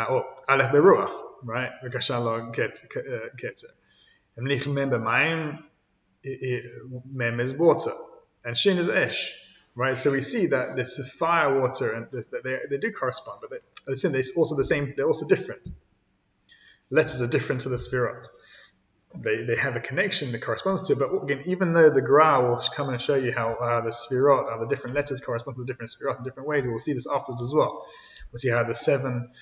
or Aleph beRuach, right? V'kashalo Keter. And remember, Mayim, Mem is water, and Shin is Esh, right? So we see that this fire, water, and they do correspond, but they're also the same. They're also different. Letters are different to the Sefirot. They have a connection that corresponds to it, but again, even though the Gra will come and show you how the Sefirot, how the different letters correspond to the different Sefirot in different ways, we'll see this afterwards as well. We'll see how the seven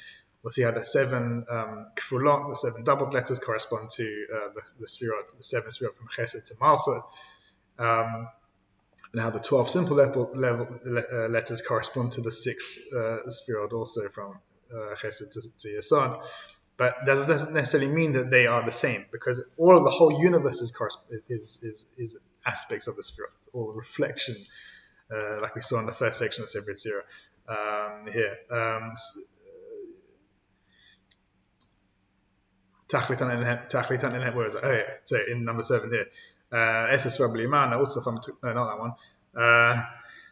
kfulot, the 7 doubled letters, correspond to the Sefirot, the 7 Sefirot from Chesed to Malchut, and how the 12 simple letters correspond to the 6 Sefirot also from Chesed to Yesod, But that doesn't necessarily mean that they are the same, because all of the whole universe is aspects of the Sefirot, or reflection, like we saw in the first section of Sefer Yetzirah here. Tachlitan Elhem, where is it? Oh yeah, so in number 7 here. Esses Rablima, also from, no, not that one.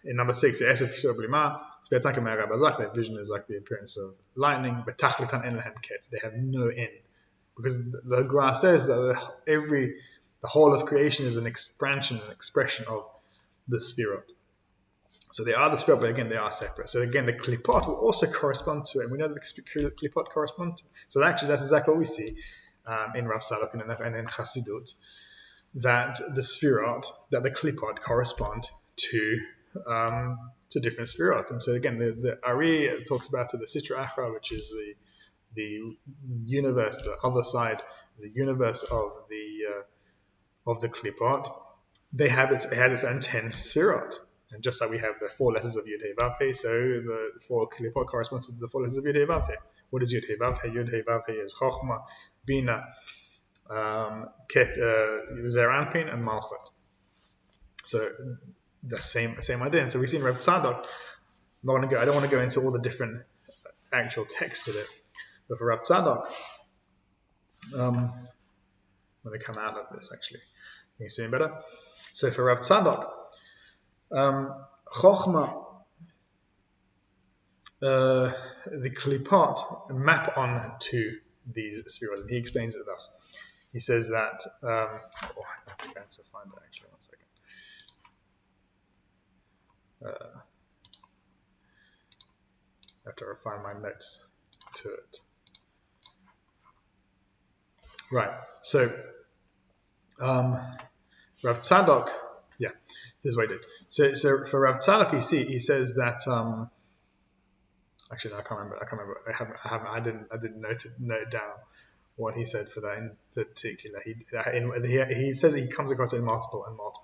In number 6, Esses Rablima, the vision is like the appearance of lightning, but Tachlitan Elhem Ket, they have no end. Because the Gra says that the whole of creation is an expansion, an expression of the Sefirot. So they are the Sefirot, but again, they are separate. So again, the Klipot will also correspond to it. We know that the Klipot correspond to it. So actually, that's exactly what we see in Rav Tzadok and in Chassidut, that the Sefirot, that the Klipot correspond to different Sefirot. And so again, the Ari talks about the Sitra Achra, which is the universe, the other side, the universe of the Klipot. It has its own 10 Sefirot. And just like we have the 4 letters of Yud Hey Vav Hey, so the 4 Klipot correspond to the 4 letters of Yud Hey Vav Hey. What is Yud Hey Vav Hey? Yud Hey Vav Hey is Chochma, Bina, Ket, Zer Anpin, and Malchut. So the same idea. And so we see in Rav Tzadok, I don't want to go into all the different actual texts of it, but for Rav Tzadok, I'm going to come out of this actually. You can see it better. So for Rav Tzadok, Chochma, the Klipot map on to these Sefirot, and he explains it thus. He says that, I have to go to find it actually, 1 second. I have to refine my notes to it. Right, so Rav Tzadok, yeah, this is what he did. So for Rav Tzadok, he says that. Actually, no, I can't remember. I didn't note down what he said for that in particular. He says that he comes across it in multiple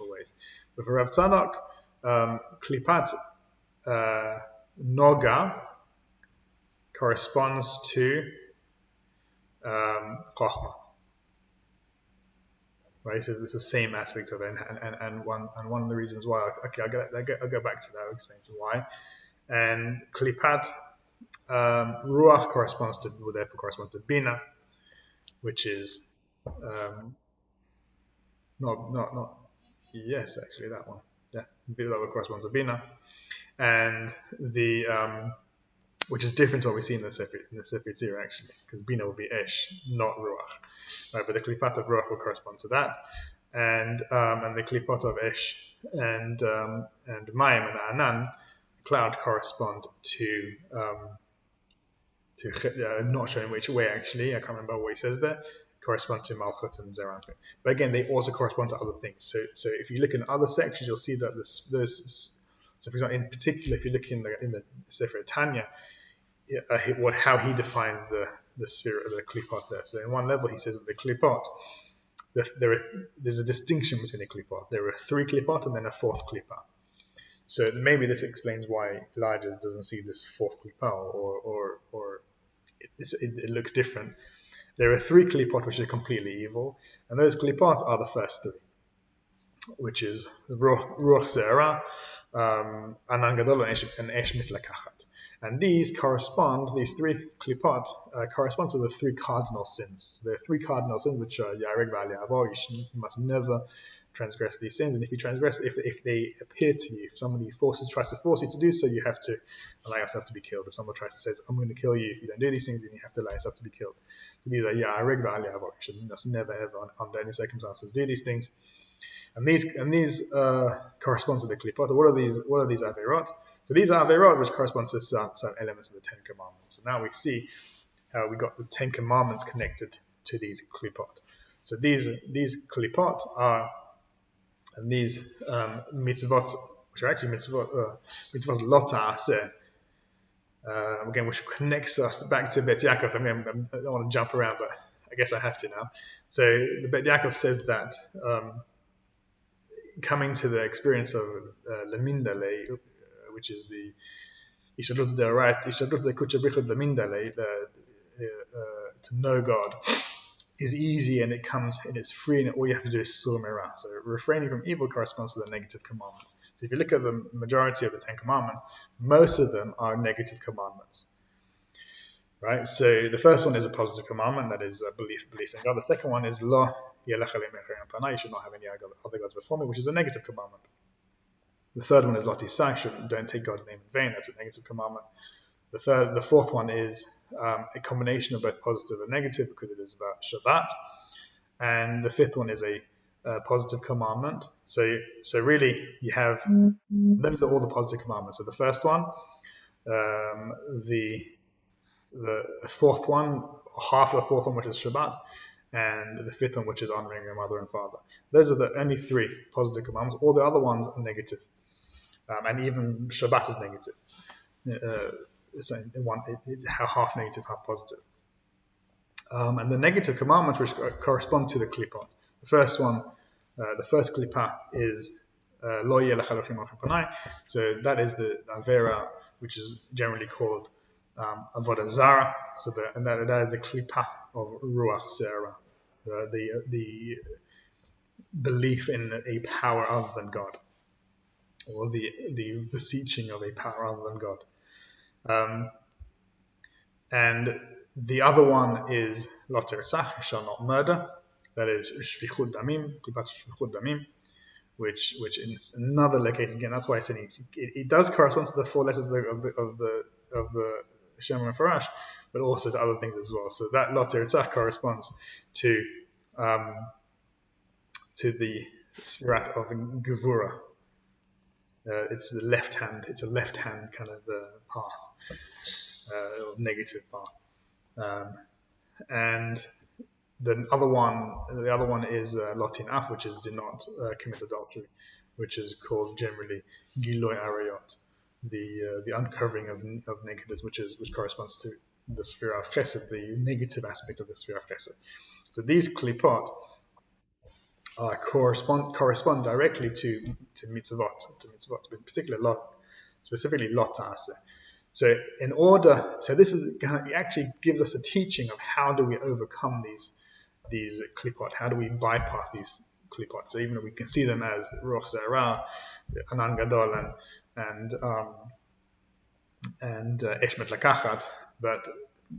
ways. But for Rav Tzadok, Klipat Noga corresponds to Chochma. Right, he says it's the same aspect of it, and one of the reasons why. Okay, I'll go back to that. I'll explain why. And Klipat Ruach corresponds to Bina, which is not yes, actually that one. Yeah, that corresponds to Bina, and the which is different to what we see in the Sefer Yetzirah actually, because Bina will be Esh, not Ruach. Right, but the Klipat of Ruach will correspond to that, and the Klipot of Esh and Mayim and Anan, cloud, correspond to not showing which way actually. I can't remember what he says there. Correspond to Malchut and Zer Anpin. But again, they also correspond to other things. So if you look in other sections, you'll see that so for example, in particular, if you look in the Sefer Tanya, how he defines the sphere of the Klipot there. So in one level, he says that the Klipot, there's a distinction between a Klipot. There are 3 Klipot and then a 4th Klipot. So maybe this explains why Elijah doesn't see this 4th Klipot, or it looks different. There are 3 Klipot which are completely evil, and those Klipot are the first 3, which is Ruach Ze'ara, Anan Gadol, and Esh Mitlakachat. And these 3 Klipot correspond to the 3 cardinal sins. So there are 3 cardinal sins which are Yareg V'Al Yavo. You must never transgress these sins, and if you transgress, if they appear to you, if somebody tries to force you to do so, you have to allow yourself to be killed. If someone tries to say, I'm going to kill you if you don't do these things, then you have to allow yourself to be killed. So these are Yareg V'Al Yavo. You should just never ever, under any circumstances, do these things. And these correspond to the Klipot. What are these Averot? So these are Averot which correspond to some elements of the 10 Commandments. So now we see how we got the 10 Commandments connected to these Klipot. So these Klipot are, and these mitzvot, which are actually mitzvot lota aseh, again, which connects us back to Bet Yaakov. I don't want to jump around, but I guess I have to now. So the Bet Yaakov says that coming to the experience of Lemindale, which is the Ishadut derived, Ishadut the Kuchabrichut Lemindale, to know God is easy, and it comes and it's free, and all you have to do is sur merah. So refraining from evil corresponds to the negative commandments. So if you look at the majority of the 10 commandments, most of them are negative commandments. Right? So the first one is a positive commandment, that is a belief in God. The second one is lo yelech you should not have any other gods before me, which is a negative commandment. The third one is lo tisach, don't take God's name in vain. That's a negative commandment. The fourth one is a combination of both positive and negative, because it is about Shabbat. And the fifth one is a positive commandment. So really you have, those are all the positive commandments. So the first one, the fourth one, half of the fourth one, which is Shabbat, and the fifth one, which is honoring your mother and father. Those are the only 3 positive commandments. All the other ones are negative. And even Shabbat is negative. So it's half negative, half positive. And the negative commandments, which correspond to the Klipot. The first one, the first Klipah is Lo yelech Elohim al panai. So that is the Avera, which is generally called Avodah Zarah. So that is the Klipah of Ruach Serah, the belief in a power other than God, or the beseeching of a power other than God. And the other one is Lo teresach, you shall not murder. That is Shvichut Damim, Klipat Shvichut Damim, which in another location, again, that's why I said it does correspond to the 4 letters of the Shem Mefarash, but also to other things as well. So that Lo teresach corresponds to the Sfirat of Gevura. It's the left hand. It's a left hand kind of path, or negative path. And the other one is Lotin Af, which is do not commit adultery, which is called generally Giloy Arayot, the uncovering of negatives, which corresponds to the sphere of Chesed, the negative aspect of the sphere of Chesed. So these klipot correspond directly to mitzvot, but particularly specifically lot ta'aseh. So this is it actually gives us a teaching of how do we overcome these klipot, how do we bypass these klipot. So even though we can see them as ruach zera, anan gadol, and eshmet lakachat, but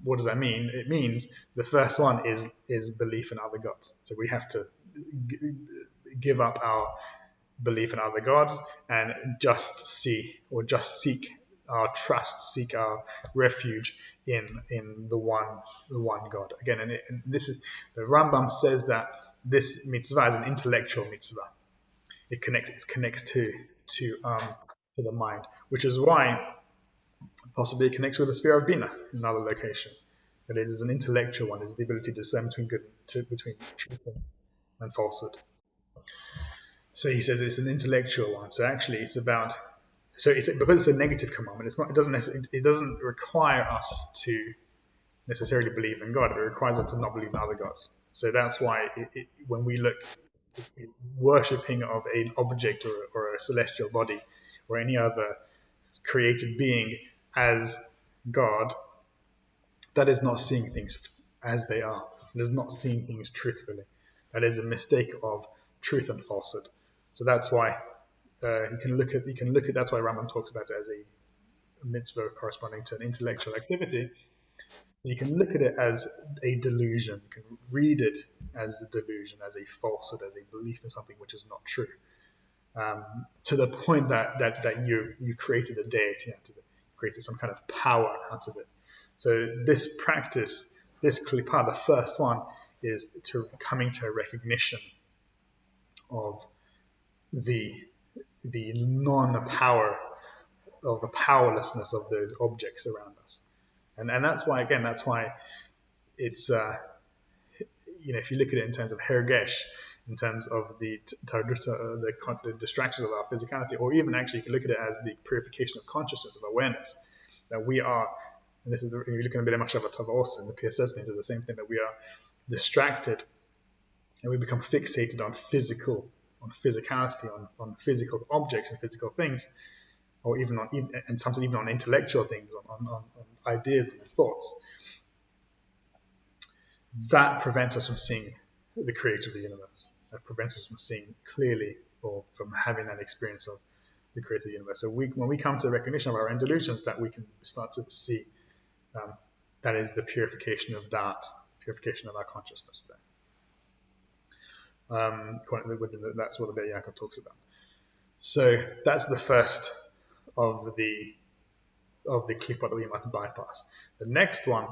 what does that mean? It means the first one is belief in other gods. So we have to give up our belief in other gods and just seek our trust, seek our refuge in the one God. Again, and this is the Rambam says that this mitzvah is an intellectual mitzvah. It connects to the mind, which is why possibly it connects with the sphere of Bina in another location. But it is an intellectual one. It's the ability to discern between truth and falsehood. So he says it's an intellectual one. So actually, it's about. So it's because it's a negative commandment. It's not. It doesn't require us to necessarily believe in God. It requires us to not believe in other gods. So that's why when we look worshipping of an object or a celestial body or any other created being as God, that is not seeing things as they are. It is not seeing things truthfully. That is a mistake of truth and falsehood. So that's why you can look at. That's why Rambam talks about it as a mitzvah corresponding to an intellectual activity. You can look at it as a delusion. You can read it as a delusion, as a falsehood, as a belief in something which is not true. To the point that you created a deity out of it, created some kind of power out of it. So this practice, this klipah, the first one, is coming to a recognition of the non-power, of the powerlessness of those objects around us. And that's why it's, if you look at it in terms of hergesh, in terms of the distractions of our physicality, or even actually you can look at it as the purification of consciousness, of awareness, that we are, and this is if you look at a bit of Machshavah Tova also, and the PSS things are the same thing, that we are distracted and we become fixated on physicality, on physical objects and physical things, or and sometimes even on intellectual things, on ideas and thoughts. that prevents us from seeing the creator of the universe. That prevents us from seeing clearly or from having that experience of the creator of the universe. So when we come to the recognition of our own delusions, that we can start to see that is the purification of that, purification of our consciousness there. That's what the Beit Yaakov talks about. So that's the first of the klipot that we must bypass. The next one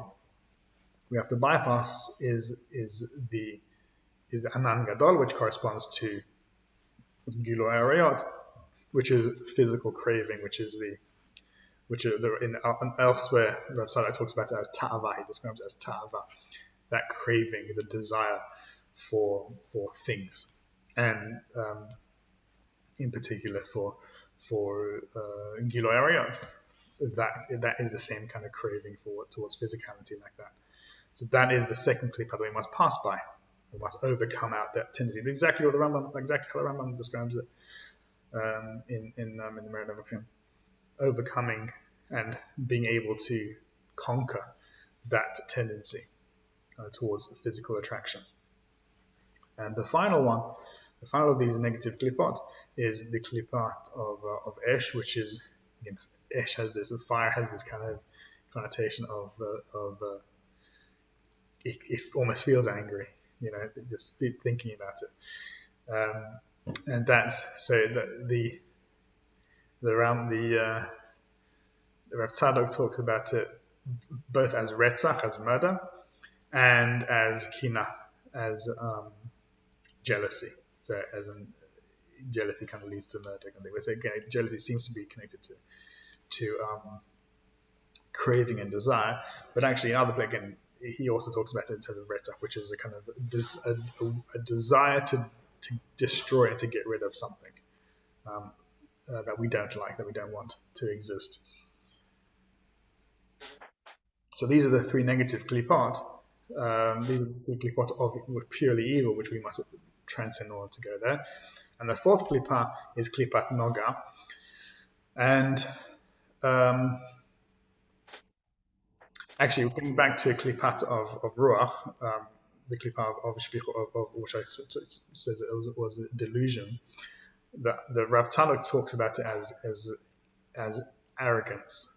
we have to bypass is the anan gadol, which corresponds to gilo arayot, which is physical craving, which is elsewhere Rav Tzadok talks about it as ta'ava. He describes it as ta'ava, that craving, the desire for things, and in particular for gilo arayot. That is the same kind of craving towards physicality like that. So that is the second klipa that we must pass by. We must overcome out that tendency. Exactly how the Rambam describes it in the Merit of Him. Overcoming and being able to conquer that tendency towards physical attraction. And the final of these negative klipot is the klipat of Esh, which is, again, Esh has this, the fire has this kind of connotation of it almost feels angry, just thinking about it. And that's so the Rav Tzadok talks about it both as retzach, as murder, and as kina, as jealousy. So as in jealousy kind of leads to murder. So again, jealousy seems to be connected to craving and desire, but actually in other places, again, he also talks about it in terms of retzach, which is a kind of a desire to destroy and to get rid of something that we don't like, that we don't want to exist. So these are the three negative klipot. These are the three klipot of purely evil, which we must transcend in order to go there. And the fourth klipa is klipat noga. And actually, going back to klipat of ruach, the klipa of which I says it was a delusion. The Rav Tzadok talks about it as arrogance.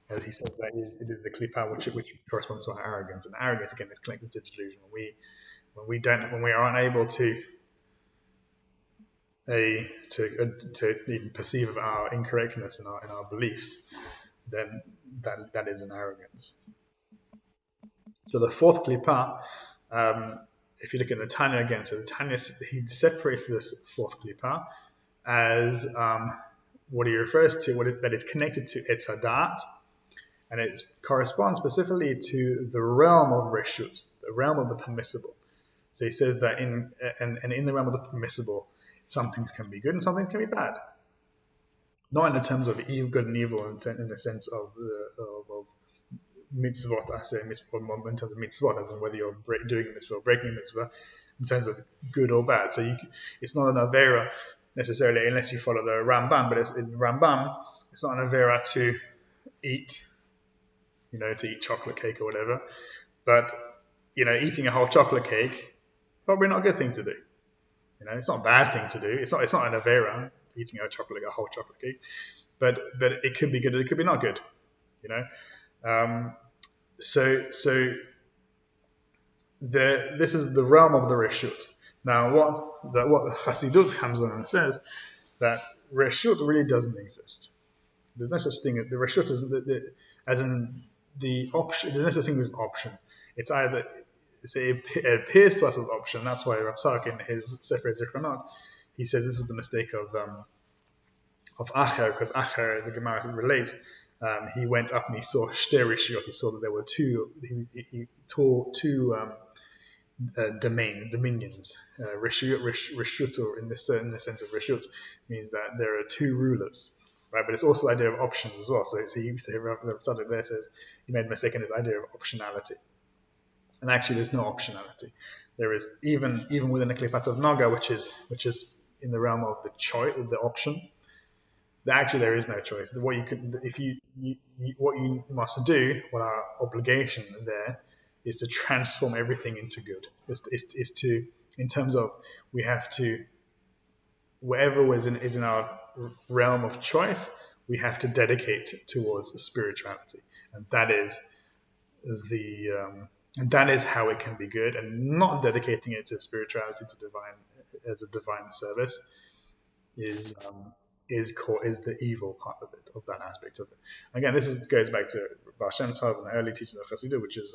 As he says that it is the klipa which corresponds to our arrogance, and arrogance again is connected to delusion. When we are unable to even perceive of our incorrectness in our beliefs, then that is an arrogance. So the fourth klipa, if you look at the Tanya again, so the Tanya, he separates this fourth klipa as what he refers to, that is connected to Etz Hadat, and it corresponds specifically to the realm of Reshut, the realm of the permissible. So he says that in the realm of the permissible, some things can be good and some things can be bad. Not in the terms of good and evil, in the sense of mitzvot, I say mitzvot in terms of mitzvot, as in whether you're doing a mitzvah or breaking a mitzvah, in terms of good or bad. So it's not an avera necessarily, unless you follow the Rambam, but in Rambam, it's not an avera to eat chocolate cake or whatever. But, eating a whole chocolate cake, probably not a good thing to do. It's not a bad thing to do. It's not an avera, eating a whole chocolate cake. But it could be good, it could be not good. So this is the realm of the Reshut. Now, what the Hasidut comes on and says, that Reshut really doesn't exist. There's no such thing. The Reshut is as in the option. There's no such thing as option. It's either it appears to us as option. That's why Rav Tzadok in his Sefer Zichronot, he says this is the mistake of Acher, because Acher, the Gemara relates, he went up and he saw shte rishiyot. He saw that there were two. He tore two dominions. Rishuto in the sense of rishut means that there are two rulers, right? But it's also the idea of options as well. So Rav Tzadok there says he made a mistake in his idea of optionality, and actually there's no optionality. There is even within the klipat of naga, which is in the realm of the choice, the option. Actually, there is no choice. What you must do, what our obligation there, is to transform everything into good. Is to, in terms of, we have to, whatever is in our realm of choice, we have to dedicate towards spirituality, and that is and that is how it can be good. And not dedicating it to spirituality, to divine, as a divine service, is the evil part of it, of that aspect of it. Again, goes back to Baal Shem Tov and the early teachings of Chassidut, which is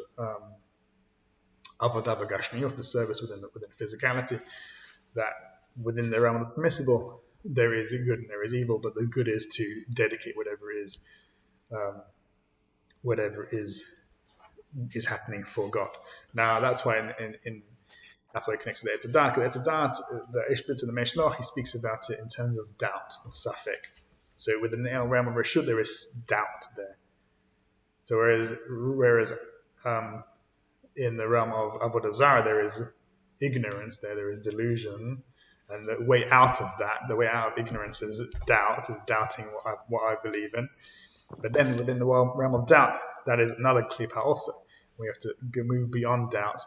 avodah b'gashmiut, the service within physicality. That within the realm of the permissible, there is good and there is evil, but the good is to dedicate whatever is happening for God. Now that's why that's why it connects to the Etzadat. The Etzadat, the Ishbitz and the Meshloch, he speaks about it in terms of doubt or safek. So within the realm of Reshut, there is doubt there. So whereas in the realm of Avodah Zarah, there is ignorance there is delusion, and the way out of that, the way out of ignorance is doubt, is doubting what I believe in. But then within the realm of doubt, that is another klipa also. We have to move beyond doubt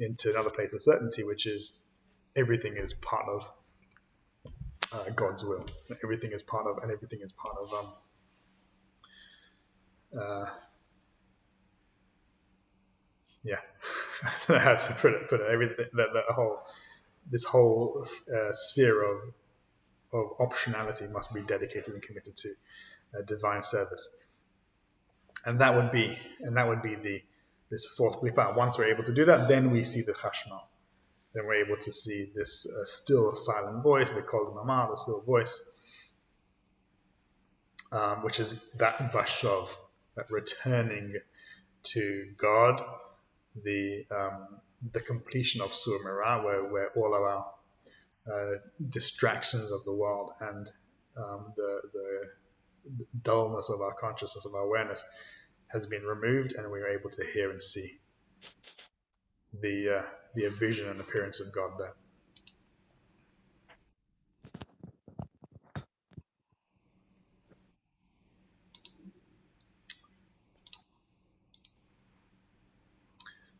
into another place of certainty, which is everything is part of God's will. Everything is part of yeah. I don't know how to put it. Everything, this whole sphere of optionality must be dedicated and committed to divine service, and that would be this fourth klipa. Once we're able to do that, then we see the chashmal. Then we're able to see this still silent voice, the kol damar, the still voice, which is that vashov, that returning to God, the completion of Sur Merah, where all of our distractions of the world and the dullness of our consciousness, of our awareness, has been removed, and we are able to hear and see the vision and appearance of God there.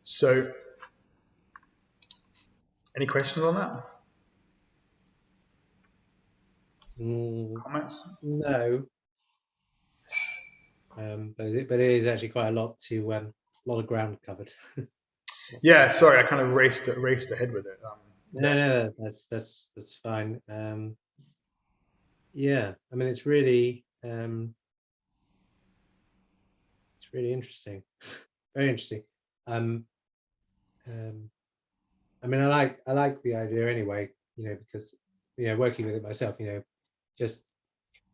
So, any questions on that? Comments? No. But it is actually quite a lot of ground covered. Yeah, sorry, I kind of raced ahead with it. No, that's fine. Yeah, I mean, it's really interesting, very interesting. I mean, I like the idea anyway, because working with it myself, just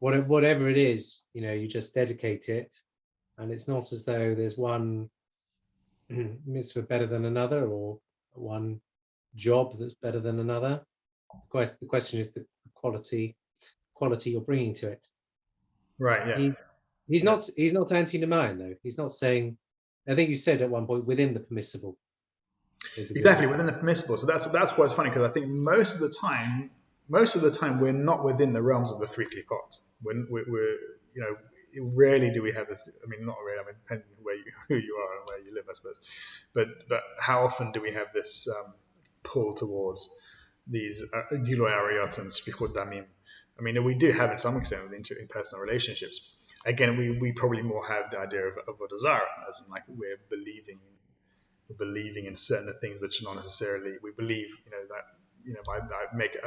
whatever it is, you just dedicate it, and it's not as though there's one mitzvah better than another, or one job that's better than another. Of course, the question is the quality you're bringing to it. Right. Yeah. He's not anti-Nemayan though. He's not saying. I think you said at one point within the permissible. Exactly, within the permissible. So that's why it's funny, because I think most of the time we're not within the realms of the three klipot. We're rarely do we have this. I mean, not really. I mean, depending on who you are and where you live, I suppose. But how often do we have this pull towards these giloy ariyot and shfichut damim? I mean, we do have, in some extent, with interpersonal relationships. Again, we probably more have the idea of avodah zarah, as in, like, we're believing in certain things which not necessarily we believe. I make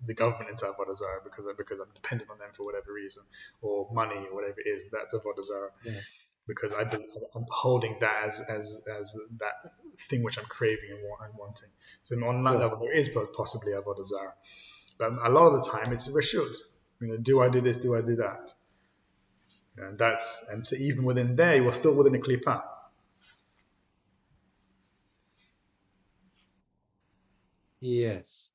the government into avodah zarah because I'm dependent on them for whatever reason, or money or whatever it is. That's avodah zarah. Yeah. Because I'm holding that as that thing which I'm craving and wanting. So on that level, there is possibly avodah zarah, but a lot of the time it's reshut. Do I do this? Do I do that? And so even within there, we're still within a klipa. Yes.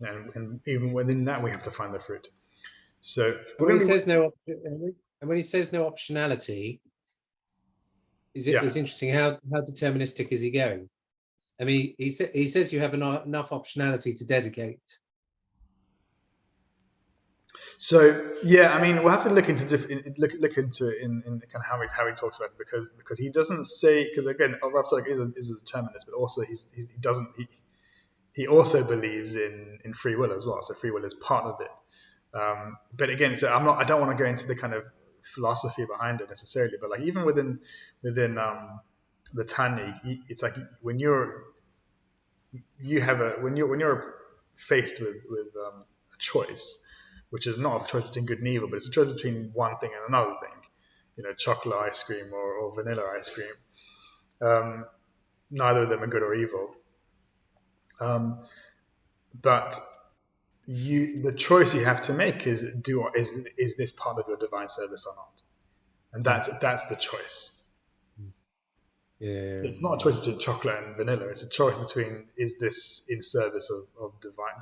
And even within that, we have to find the fruit. So when he says no optionality, it's interesting how deterministic is he going? I mean, he says you have enough optionality to dedicate. So yeah, I mean, we'll have to look into look into it in kind of how he talks about it, because he doesn't say, because again, Rav Tzadok is a determinist, but also he doesn't he also believes in free will as well. So free will is part of it. But again, so I don't want to go into the kind of philosophy behind it necessarily, but like even within the Tanya, it's like when you're faced with a choice, which is not a choice between good and evil, but it's a choice between one thing and another thing, chocolate ice cream or vanilla ice cream. Neither of them are good or evil, but the choice you have to make is this part of your divine service or not, and that's the choice. Yeah. It's not a choice between chocolate and vanilla. It's a choice between, is this in service of divine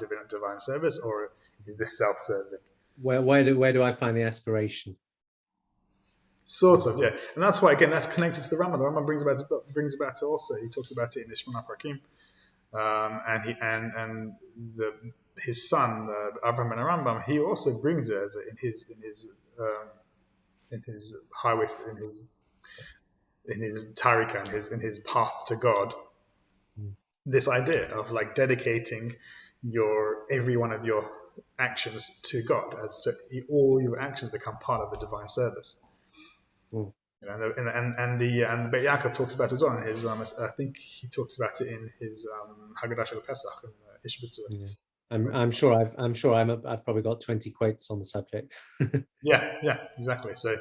service, or is this self-serving? Where do I find the aspiration? Sort of, yeah. And that's why, again, that's connected to the Rambam. The Rambam brings about it also. He talks about it in the Shemona Prakim, his son Abraham and Rambam. He also brings it in his highway, in his tarika, in his path to God. This idea of like dedicating every one of your actions to God, so all your actions become part of the divine service. Mm. And the Beit Yaakov talks about it as well in his. I think he talks about it in his Haggadah Shel Pesach and Ishbitzer. Yeah. I'm sure I've probably got 20 quotes on the subject. yeah, exactly. So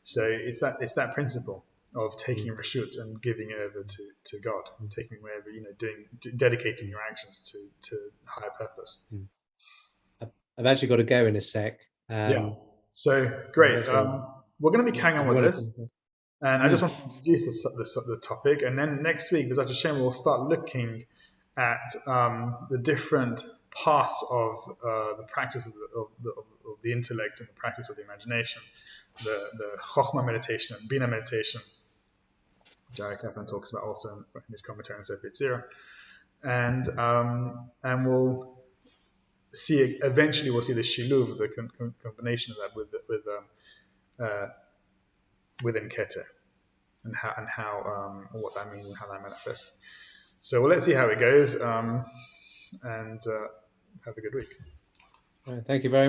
it's that principle of taking reshut and giving it over to God, taking whatever, dedicating your actions to higher purpose. I've actually got to go in a sec. Yeah. So great. We're going to be carrying on with this, and I just want to introduce the topic, and then next week, B'ezrat Hashem, we'll start looking at the different paths of the practice of the intellect and the practice of the imagination, the Chokhmah meditation and Bina meditation, which Ari Kaplan talks about also in his commentary on Sefer Yetzirah, and we'll see eventually we'll see the shiluv, the combination of that within Keter, and how what that means and how that manifests. So let's see how it goes, and have a good week. Thank you very much.